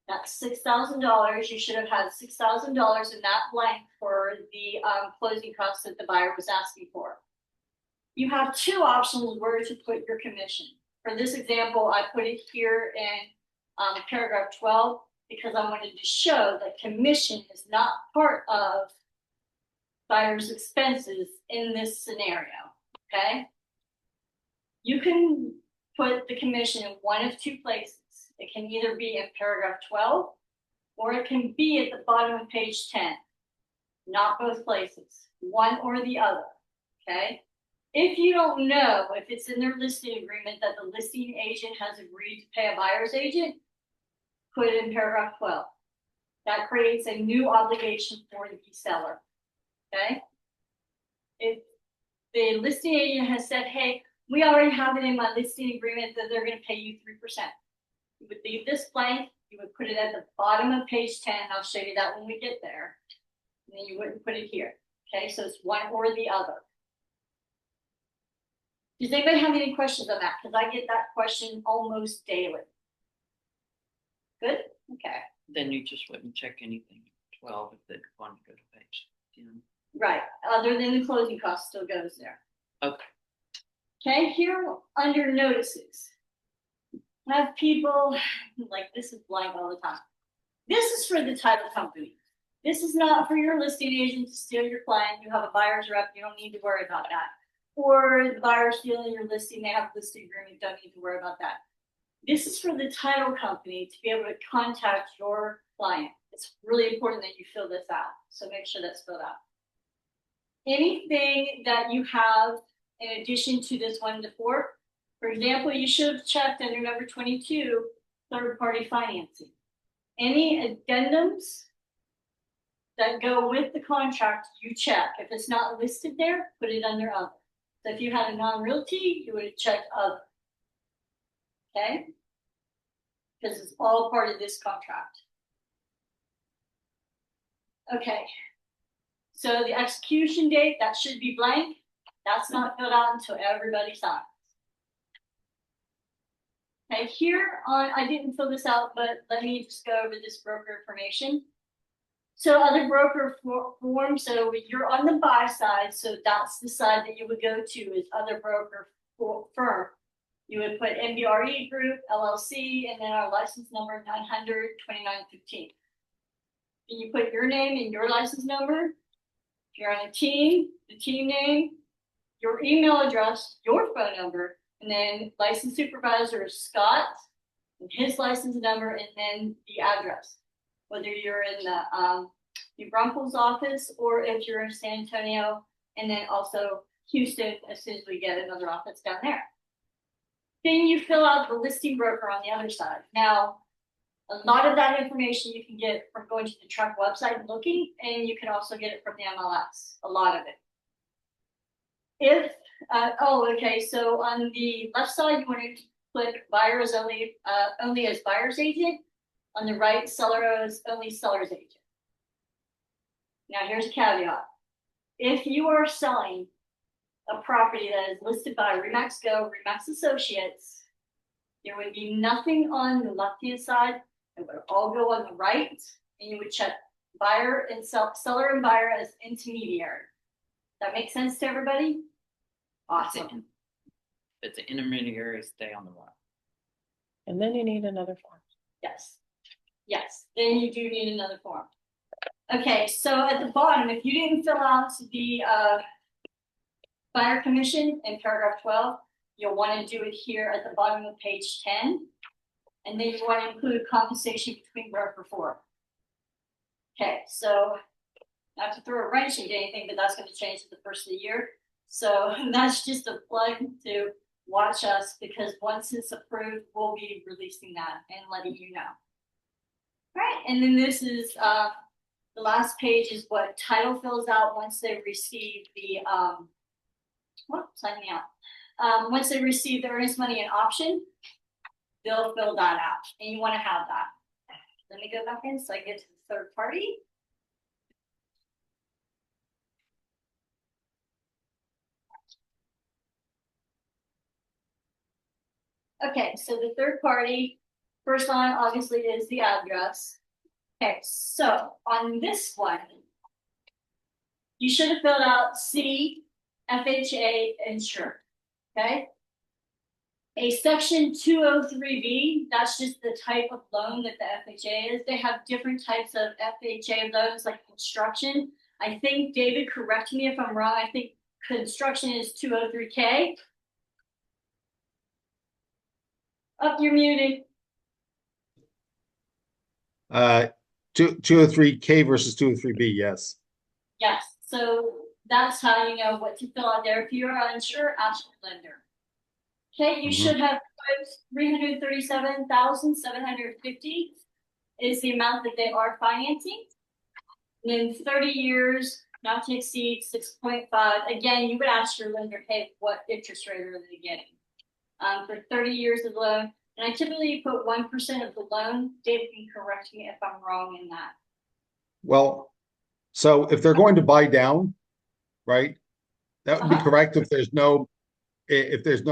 Speaker 1: That's $6,000. You should have had $6,000 in that blank for the closing costs that the buyer was asking for. You have 2 options where to put your commission. For this example, I put it here in paragraph 12 because I wanted to show that commission is not part of buyer's expenses in this scenario. Okay? You can put the commission in one of two places. It can either be in paragraph 12, or it can be at the bottom of page 10. Not both places, one or the other, okay? If you don't know if it's in their listing agreement that the listing agent has agreed to pay a buyer's agent, put it in paragraph 12. That creates a new obligation for the seller, okay? If the listing agent has said, hey, we already have it in my listing agreement that they're gonna pay you 3%. You would leave this blank, you would put it at the bottom of page 10, I'll show you that when we get there. And then you wouldn't put it here, okay? So it's one or the other. Does anybody have any questions on that? Because I get that question almost daily. Good, okay.
Speaker 8: Then you just wouldn't check anything at 12 if they want to go to page 10.
Speaker 1: Right, other than the closing cost still goes there.
Speaker 8: Okay.
Speaker 1: Okay, here under notices. I have people, like this is blank all the time. This is for the title company. This is not for your listing agent to steal your client. You have a buyer's rep, you don't need to worry about that. Or the buyer stealing your listing, they have a listing agreement, don't need to worry about that. This is for the title company to be able to contact your client. It's really important that you fill this out. So make sure that's filled out. Anything that you have in addition to this 1 to 4, for example, you should have checked under number 22, third-party financing. Any addendums that go with the contract, you check. If it's not listed there, put it under other. So if you had a non-realty, you would have checked other. Okay? Because it's all part of this contract. Okay. So the execution date, that should be blank. That's not filled out until everybody signs. Okay, here on, I didn't fill this out, but let me just go over this broker information. So other broker form, so you're on the buy side, so that's the side that you would go to is other broker firm. You would put MBRE Group, LLC, and then our license number 900 2915. Then you put your name and your license number. If you're on a team, the team name, your email address, your phone number, and then license supervisor is Scott, and his license number, and then the address. Whether you're in the New Braunfels office or if you're in San Antonio, and then also Houston as soon as we get another office down there. Then you fill out the listing broker on the other side. Now, a lot of that information you can get from going to the truck website and looking, and you can also get it from the MLS, a lot of it. If, okay, so on the left side, you want to click buyer is only as buyer's agent. On the right, seller is only seller's agent. Now here's a caveat. If you are selling a property that is listed by Remax Go, Remax Associates, there would be nothing on the left-hand side. It would all go on the right, and you would check buyer and seller and buyer as intermediary. That makes sense to everybody? Awesome.
Speaker 8: If it's an intermediary, stay on the right.
Speaker 4: And then you need another form.
Speaker 1: Yes. Yes, then you do need another form. Okay, so at the bottom, if you didn't fill out the buyer commission in paragraph 12, you'll want to do it here at the bottom of page 10. And then you want to include compensation between broker form. Okay, so not to throw a wrench into anything, but that's going to change at the first of the year. So that's just a plug to watch us, because once it's approved, we'll be releasing that and letting you know. All right, and then this is the last page is what title fills out once they receive the sign me out. Once they receive the earnest money and option, they'll fill that out, and you want to have that. Let me go back in so I get to the third party. Okay, so the third party, first line obviously is the address. Okay, so on this one, you should have filled out C, FHA, insured. Okay. A section 203B, that's just the type of loan that the FHA is. They have different types of FHA loans, like construction. I think, David, correct me if I'm wrong, I think construction is 203K. Up, you're muted.
Speaker 5: 203K versus 203B, yes.
Speaker 1: Yes, so that's how you know what to fill out there. If you're unsure, ask your lender. Okay, you should have 337,750 is the amount that they are financing. And then 30 years, not to exceed 6.5. Again, you would ask your lender, hey, what interest rate are they getting? For 30 years of loan. And I typically put 1% of the loan. Dave can correct me if I'm wrong in that.
Speaker 5: Well, so if they're going to buy down, right, that would be correct if there's no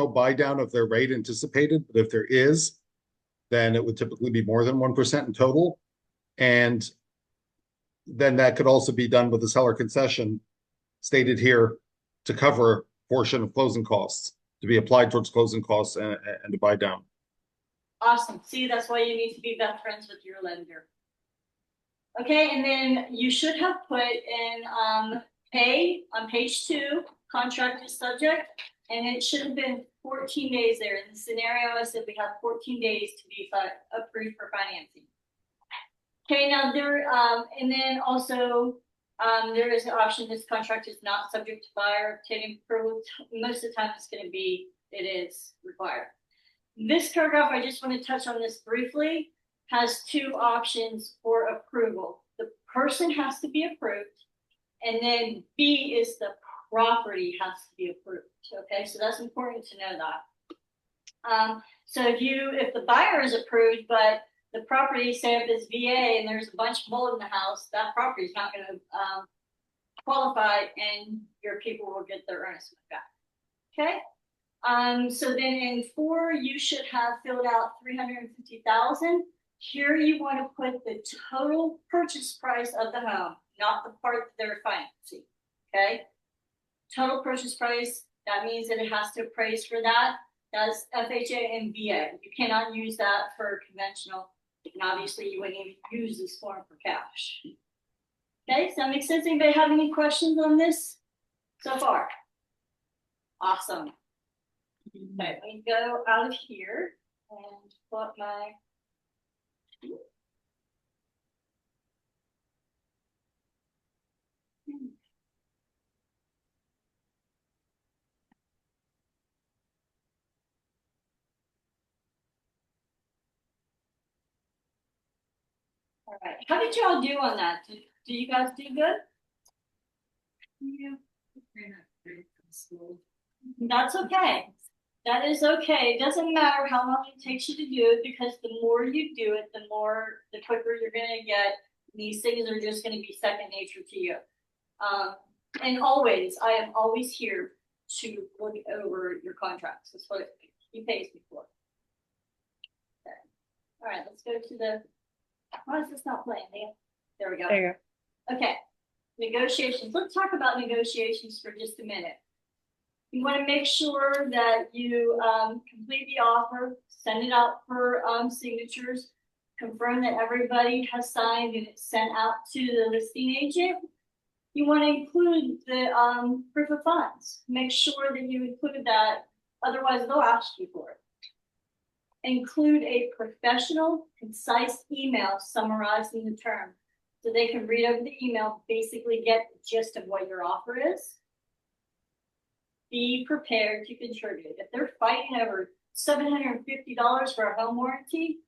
Speaker 5: buy down of their rate anticipated, but if there is, then it would typically be more than 1% in total. And then that could also be done with the seller concession stated here to cover a portion of closing costs to be applied towards closing costs and to buy down.
Speaker 1: Awesome. See, that's why you need to be best friends with your lender. Okay, and then you should have put in pay on page 2, contract is subject, and it should have been 14 days there. In the scenario, I said we have 14 days to be approved for financing. Okay, now there, and then also there is an option. This contract is not subject to buyer obtaining approval. Most of the time, it's going to be it is required. This paragraph, I just want to touch on this briefly, has 2 options for approval. The person has to be approved, and then B is the property has to be approved. Okay, so that's important to know that. So if the buyer is approved, but the property, say if it's VA and there's a bunch of mold in the house, that property is not going to qualify, and your people will get their earnest money back. Okay. So then in 4, you should have filled out 350,000. Here you want to put the total purchase price of the home, not the part that they're financing. Okay. Total purchase price, that means that it has to appraise for that. That's FHA and VA. You cannot use that for conventional. And obviously you wouldn't even use this form for cash. Okay, does that make sense? Anybody have any questions on this so far? Awesome. Okay, let me go out of here and pull up my. All right, how did y'all do on that? Do you guys do good?
Speaker 2: Yeah.
Speaker 1: That's okay. That is okay. It doesn't matter how long it takes you to do it, because the more you do it, the quicker you're going to get. These things are just going to be second nature to you. And always, I am always here to look over your contracts. That's what he pays me for. Okay. All right, let's go to the. Why is this not playing? There we go.
Speaker 4: There you go.
Speaker 1: Okay. Negotiations. Let's talk about negotiations for just a minute. You want to make sure that you complete the offer, send it out for signatures, confirm that everybody has signed and it's sent out to the listing agent. You want to include the proof of funds. Make sure that you include that, otherwise they'll ask you for it. Include a professional, concise email summarizing the term, so they can read over the email, basically get the gist of what your offer is. Be prepared to contribute. If they're fighting over $750 for a home warranty,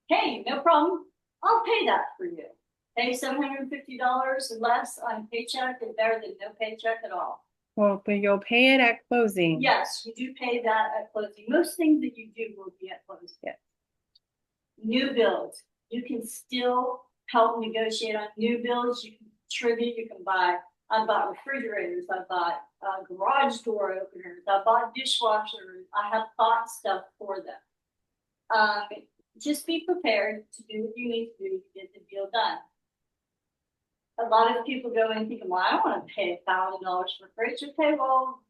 Speaker 1: hey, no problem. I'll pay that for you. Pay $750 less on paycheck is better than no paycheck at all.
Speaker 4: Well, but you'll pay it at closing.
Speaker 1: Yes, you do pay that at closing. Most things that you do will be at closing.
Speaker 4: Yeah.
Speaker 1: New builds. You can still help negotiate on new builds. You can contribute. You can buy. I bought refrigerators. I bought garage door openers. I bought dishwashers. I have bought stuff for them. Just be prepared to do what you need to do to get the deal done. A lot of people go in thinking, well, I don't want to pay $1,000 for fridge. Okay, well,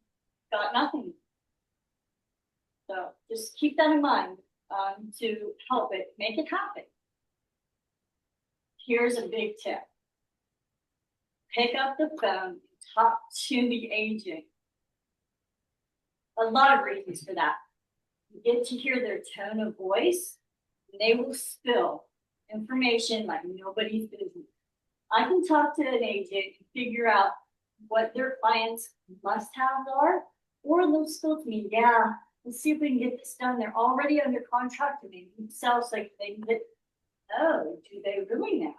Speaker 1: got nothing. So just keep that in mind to help it, make it happen. Here's a big tip. Pick up the phone, talk to the agent. A lot of reasons for that. You get to hear their tone of voice, and they will spill information like nobody's business. I can talk to an agent and figure out what their clients must-haves are, or they'll spill to me, yeah, let's see if we can get this done. They're already under contract and they themselves like they get, oh, do they really now?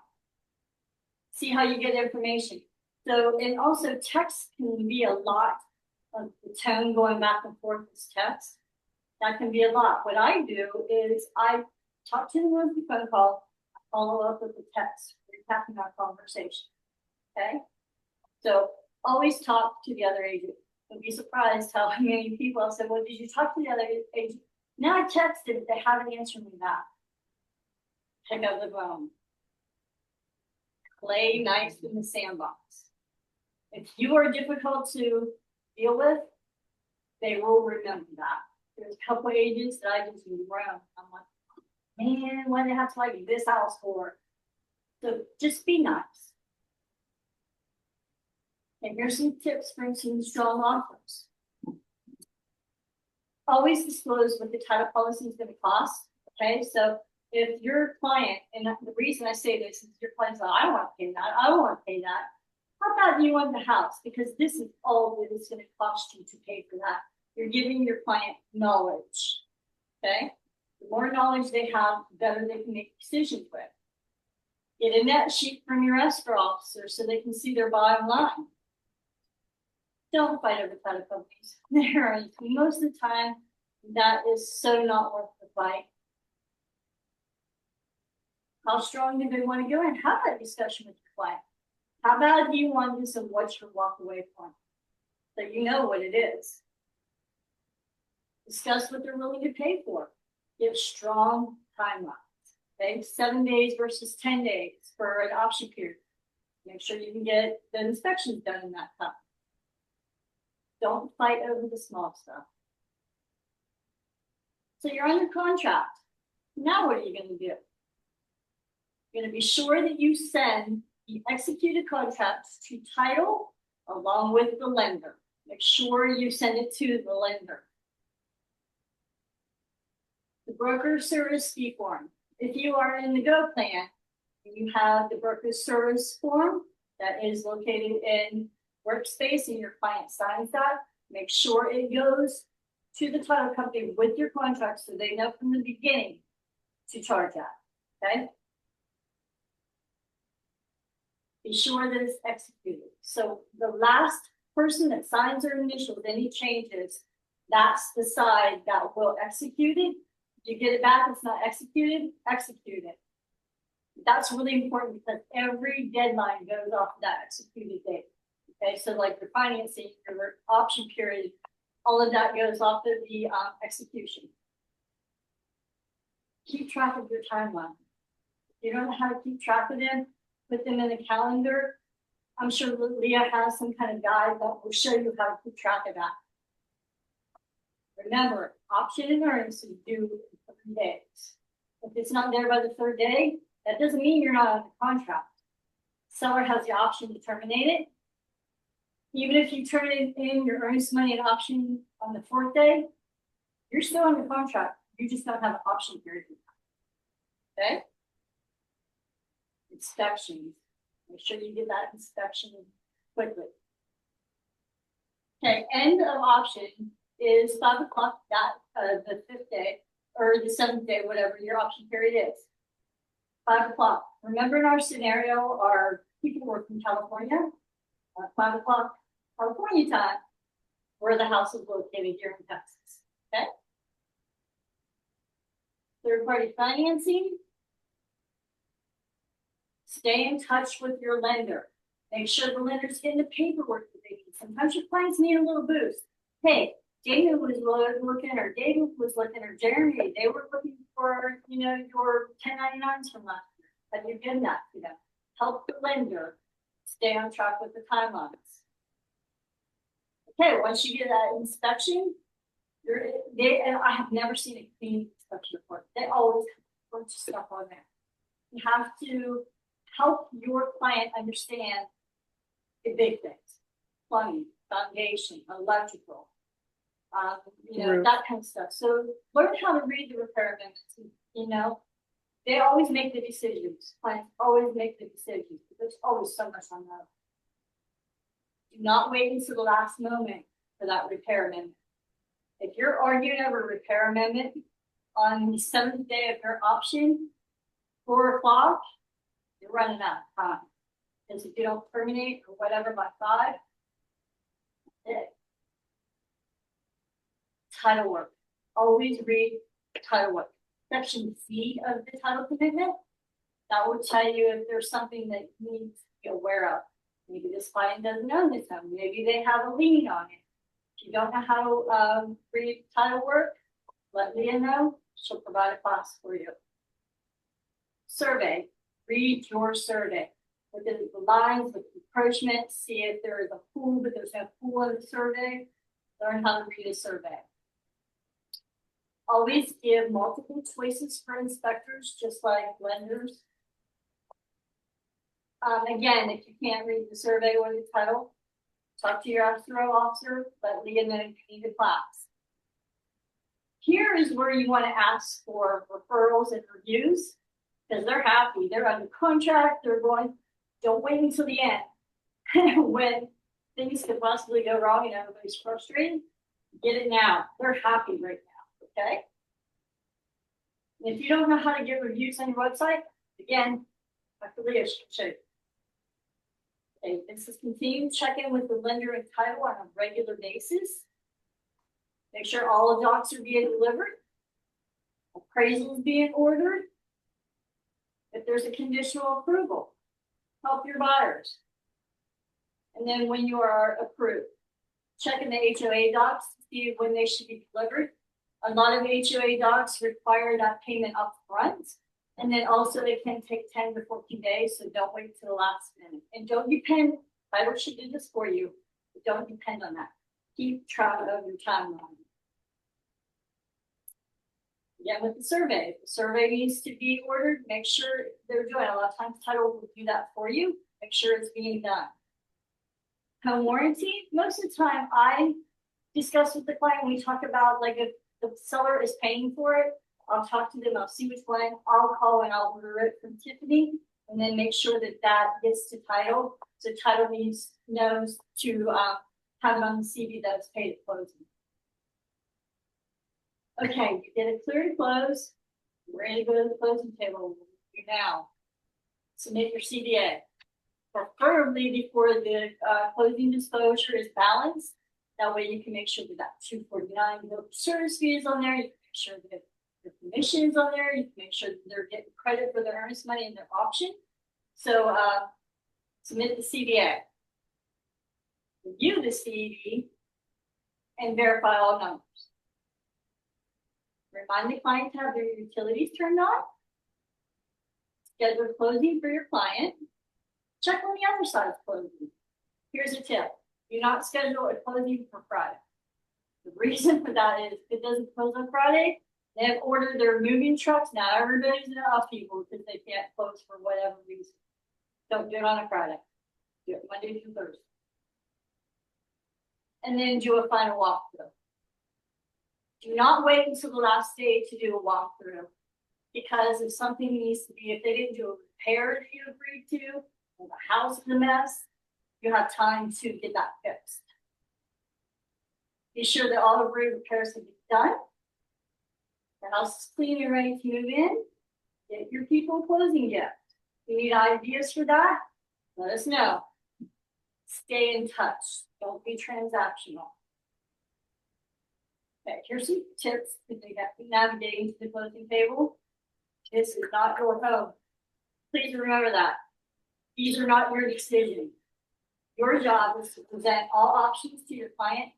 Speaker 1: See how you get information. So, and also text can be a lot of the tone going back and forth as text. That can be a lot. What I do is I talk to them with the phone call, follow up with the text, recapping our conversation. Okay? So always talk to the other agent. You'll be surprised how many people have said, well, did you talk to the other agent? Now I texted, they haven't answered me back. Pick up the phone. Play nice in the sandbox. If you are difficult to deal with, they will remember that. There's a couple agents that I just move around. I'm like, man, why do they have to like this house for? So just be nice. And here's some tips for some strong offers. Always disclose what the title policy is going to cost. Okay, so if your client, and the reason I say this is your client's like, I don't want to pay that, I don't want to pay that. How about you want the house? Because this is all that it's going to cost you to pay for that. You're giving your client knowledge. Okay, the more knowledge they have, the better they can make decisions with. Get a net sheet from your escrow officer so they can see their bottom line. Don't fight over title companies. Most of the time, that is so not worth the fight. How strong do they want to go and have that discussion with your client? How bad do you want this and what's your walk away from? So you know what it is. Discuss what they're willing to pay for. Give strong timelines. Okay, 7 days versus 10 days for an option period. Make sure you can get the inspections done in that time. Don't fight over the small stuff. So you're under contract. Now what are you going to do? You're going to be sure that you send the executed contracts to title along with the lender. Make sure you send it to the lender. The broker service fee form. If you are in the Go plan, you have the broker service form that is located in Workspace and your client signs that. Make sure it goes to the title company with your contract so they know from the beginning to charge that. Okay? Be sure that it's executed. So the last person that signs or initials any changes, that's the side that will execute it. If you get it back, it's not executed, execute it. That's really important because every deadline goes off of that executed date. Okay, so like your financing, your option period, all of that goes off of the execution. Keep track of your timeline. If you don't know how to keep track of them, put them in a calendar. I'm sure Leah has some kind of guide that will show you how to keep track of that. Remember, option and earnings is due in 3 days. If it's not there by the 3rd day, that doesn't mean you're not under contract. Seller has the option to terminate it. Even if you turn it in your earnest money and option on the 4th day, you're still under contract. You just don't have an option period. Okay? Inspections. Make sure you get that inspection quickly. Okay, end of option is 5 o'clock that the 5th day or the 7th day, whatever your option period is. 5 o'clock. Remember in our scenario, our people were from California. 5 o'clock California time, where the house is located here in Texas. Okay. Third-party financing. Stay in touch with your lender. Make sure the lender's getting the paperwork that they need. Sometimes your clients need a little boost. Hey, David was looking, or David was looking, or Jeremy, they were looking for, your 1099s from last year. Have you done that? Help the lender stay on track with the timelines. Okay, once you get that inspection, and I have never seen a clean inspection report. They always have a bunch of stuff on there. You have to help your client understand the big things. plumbing, foundation, electrical. You know,
Speaker 4: Roof.
Speaker 1: that kind of stuff. So learn how to read the repair amendments, you know. They always make the decisions. Clients always make the decisions. There's always so much on that. Do not wait until the last moment for that repair amendment. If you're arguing over a repair amendment on the 7th day of your option, 4 o'clock, you're running out of time. Because if you don't terminate or whatever by 5, that's it. Title work. Always read title work. Section C of the title commitment. That will tell you if there's something that you need to be aware of. Maybe this client doesn't own this home. Maybe they have a lien on it. If you don't know how to read title work, let Leah know. She'll provide a class for you. Survey. Read your survey. Look at the lines, look at the encroachment, see if there is a pool, but there's no pool in the survey. Learn how to read a survey. Always give multiple choices for inspectors, just like lenders. Again, if you can't read the survey or the title, talk to your escrow officer, let Leah know you need a class. Here is where you want to ask for referrals and reviews, because they're happy, they're under contract, they're going, don't wait until the end. When things could possibly go wrong and everybody's frustrated, get it now. They're happy right now, okay? And if you don't know how to get reviews on your website, again, Dr. Leah should show you. Okay, this is continue to check in with the lender and title on a regular basis. Make sure all the docs are being delivered. Appraisals being ordered. If there's a conditional approval, help your buyers. And then when you are approved, check in the HOA docs to see when they should be delivered. A lot of HOA docs require that payment up front. And then also it can take 10 to 14 days, so don't wait till the last minute. And don't depend, title should do this for you, but don't depend on that. Keep track of your timeline. Again, with the survey, if the survey needs to be ordered, make sure they're doing it. A lot of times title will do that for you. Make sure it's being done. Home warranty, most of the time I discuss with the client, we talk about like if the seller is paying for it, I'll talk to them, I'll see which one, I'll call and I'll order it from Tiffany and then make sure that that gets to title. So title knows to have it on the CV that it's paid at closing. Okay, you get it clear to close. You're ready to go to the closing table now. Submit your CDA. Preferably before the closing disclosure is balanced. That way you can make sure that that 249 no service fee is on there. You can make sure that the commission is on there. You can make sure that they're getting credit for their earnest money in their option. So submit the CDA. Review the CED and verify all numbers. Remind the client to have their utilities turned on. Schedule closing for your client. Check on the other side of closing. Here's a tip. Do not schedule a closing for Friday. The reason for that is if it doesn't close on Friday, they have ordered their moving trucks. Now everybody's in upheaval because they can't close for whatever reason. Don't do it on a Friday. Do it Monday through Thursday. And then do a final walkthrough. Do not wait until the last day to do a walkthrough. Because if something needs to be, if they didn't do a repair that you agreed to, and the house is a mess, you have time to get that fixed. Be sure that all the repairs have been done. The house is clean and ready to move in. Get your people a closing gift. If you need ideas for that, let us know. Stay in touch. Don't be transactional. Okay, here's some tips if they got navigating to the closing table. This is not your home. Please remember that. These are not your decisions. Your job is to present all options to your client.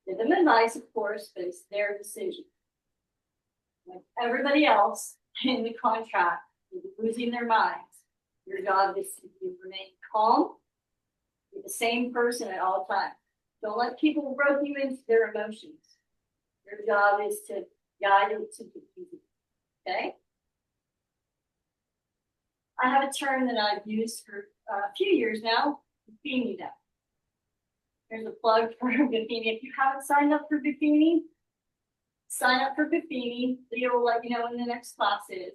Speaker 1: Give them advice, of course, but it's their decision. Like everybody else in the contract is losing their minds. Your job is to remain calm, be the same person at all times. Don't let people rope you into their emotions. Your job is to guide them to the easy. Okay? I have a term that I've used for a few years now, being them. There's a plug for Buffini. If you haven't signed up for Buffini, sign up for Buffini. Leah will let you know when the next class is.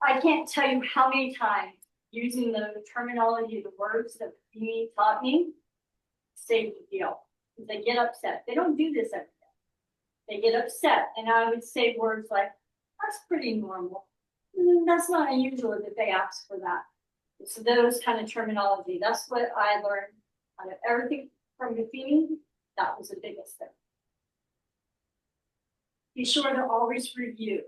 Speaker 1: I can't tell you how many times using the terminology, the words that Buffini taught me, saved the deal. Because they get upset. They don't do this every day. They get upset, and I would say words like, "That's pretty normal. That's not unusual that they ask for that." So those kind of terminology. That's what I learned out of everything from Buffini. That was the biggest thing. Be sure to always review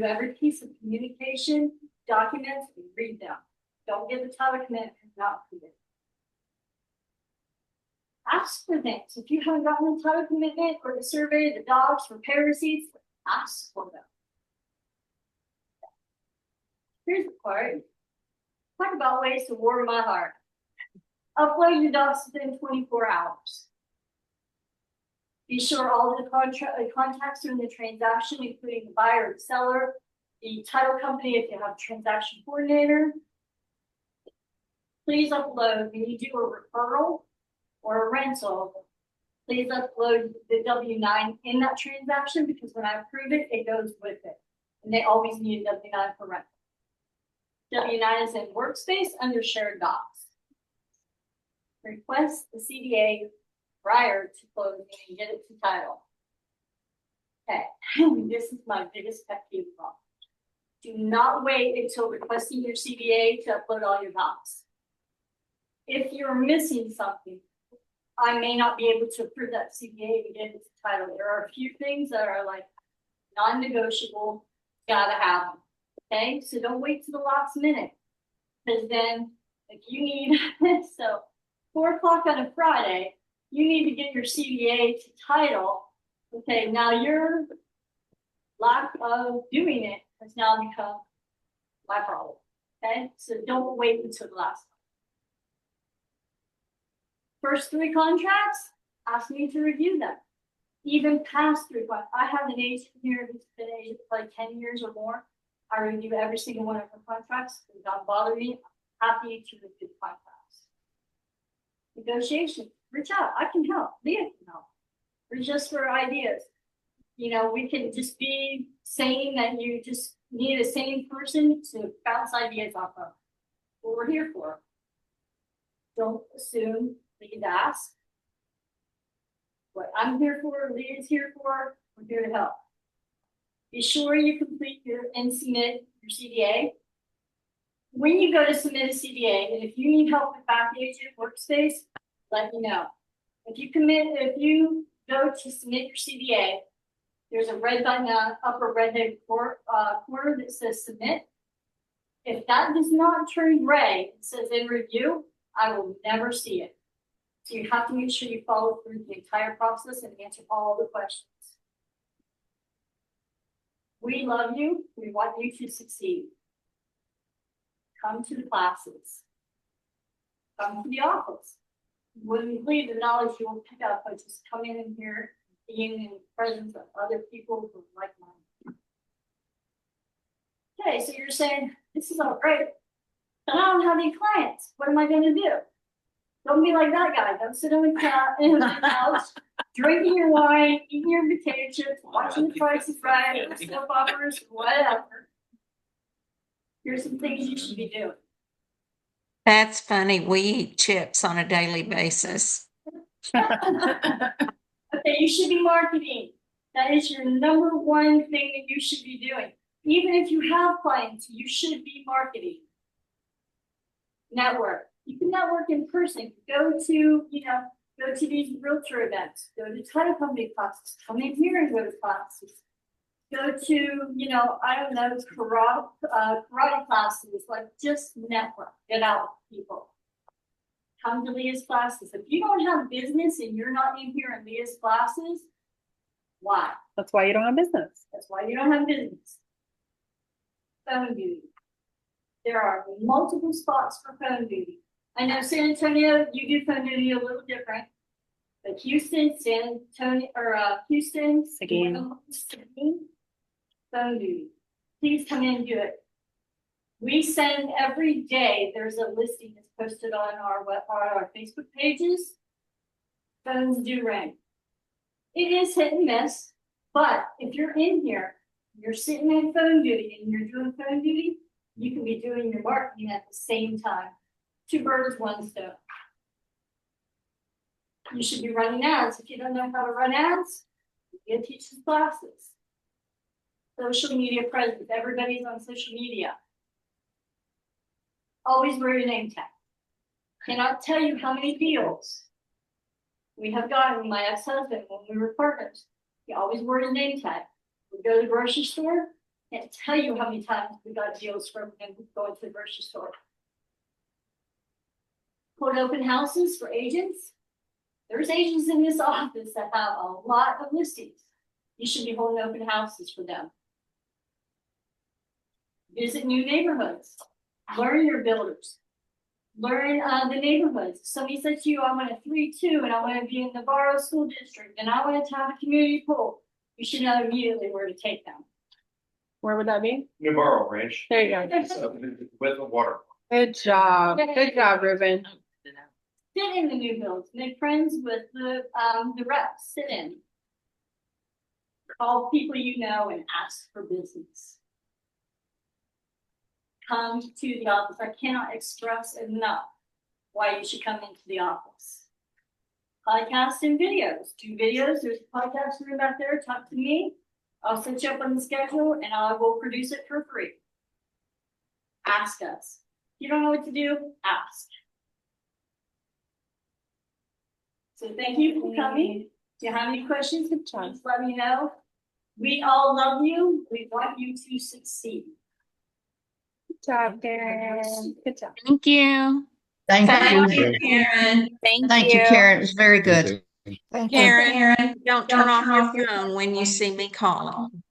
Speaker 1: every piece of communication, documents, and read them. Don't get the title commitment and not read it. Ask for things. If you haven't gotten the title commitment or the survey, the docs, repair receipts, ask for them. Here's the part. Talk about ways to warm my heart. Upload your docs within 24 hours. Be sure all of the contacts are in the transaction, including the buyer, the seller, the title company if you have a transaction coordinator. Please upload when you do a referral or a rental. Please upload the W-9 in that transaction because when I approve it, it goes with it. And they always need a W-9 for rental. W-9 is in Workspace under Shared Docs. Request the CDA prior to closing and get it to title. Okay, this is my biggest pet peeve of all. Do not wait until requesting your CDA to upload all your docs. If you're missing something, I may not be able to approve that CDA to get it to title. There are a few things that are like non-negotiable, gotta have them. Okay, so don't wait to the last minute. Because then if you need, so 4 o'clock on a Friday, you need to get your CDA to title. Okay, now your lack of doing it has now become my problem. Okay, so don't wait until the last one. First 3 contracts, ask me to review them. Even past 3 contracts. I have an agent here who's been an agent for like 10 years or more. I review every single one of her contracts. It does not bother me. I'm happy to review contracts. Negotiation. Reach out. I can help. Leah can help. Or just for ideas. You know, we can just be saying that you just need a sane person to bounce ideas off of. What we're here for. Don't assume. Lead ask. What I'm here for, Leah's here for, we're here to help. Be sure you complete and submit your CDA. When you go to submit a CDA, and if you need help with back agent workspace, let me know. If you go to submit your CDA, there's a red button on upper right-hand corner that says submit. If that does not turn gray, it says in review, I will never see it. So you have to make sure you follow through the entire process and answer all the questions. We love you. We want you to succeed. Come to the classes. Come to the office. When you leave, the knowledge you will pick up by just coming in here, being in the presence of other people who like mine. Okay, so you're saying, this is all great, but I don't have any clients. What am I going to do? Don't be like that guy. Don't sit on the couch, drinking your wine, eating your potato chips, watching the Price is Right, soap operas, whatever. Here's some things you should be doing.
Speaker 6: That's funny. We eat chips on a daily basis.
Speaker 1: Okay, you should be marketing. That is your number one thing that you should be doing. Even if you have clients, you should be marketing. Network. You can network in person. Go to these realtor events. Go to title company classes. Come in here and go to classes. Go to, I don't know, karate classes. Like just network. Get out with people. Come to Leah's classes. If you don't have business and you're not in here in Leah's classes, why?
Speaker 4: That's why you don't have business.
Speaker 1: That's why you don't have business. Phone duty. There are multiple spots for phone duty. I know San Antonio, you do phone duty a little different, but Houston, San Antonio, or Houston,
Speaker 4: Seguin.
Speaker 1: phone duty. Please come in and do it. We send every day, there's a listing that's posted on our Facebook pages. Phones do ring. It is hit and miss, but if you're in here, you're sitting in phone duty and you're doing phone duty, you can be doing your marketing at the same time. 2 birds, 1 stone. You should be running ads. If you don't know how to run ads, you can teach the classes. Social media presence. Everybody's on social media. Always wear your name tag. Cannot tell you how many deals we have gotten. My ex-husband, when we were partners, he always wore his name tag. We go to the grocery store, can't tell you how many times we got deals from him going to the grocery store. Hold open houses for agents. There's agents in this office that have a lot of listings. You should be holding open houses for them. Visit new neighborhoods. Learn your builders. Learn the neighborhoods. Somebody said to you, I want a 3-2 and I want to be in the Barrow School District and I want to have a community pool. You should know immediately where to take them.
Speaker 4: Where would that be?
Speaker 7: New Borough Ranch.
Speaker 4: There you go.
Speaker 7: So, with the water.
Speaker 4: Good job. Good job, Ruben.
Speaker 1: Sit in the new builds. Make friends with the reps. Sit in. Call people you know and ask for business. Come to the office. I cannot express enough why you should come into the office. Podcasts and videos. Do videos. There's a podcast room back there. Talk to me. I'll set you up on the schedule and I will produce it for free. Ask us. If you don't know what to do, ask. So thank you for coming. If you have any questions, just let me know. We all love you. We want you to succeed.
Speaker 4: Good job, Karen. Good job.
Speaker 9: Thank you.
Speaker 10: Thank
Speaker 6: Thank
Speaker 10: you.
Speaker 6: you, Karen.
Speaker 10: Thank you, Karen. It was very good.
Speaker 3: Thank you.
Speaker 6: Karen, don't turn off your phone when you see me calling.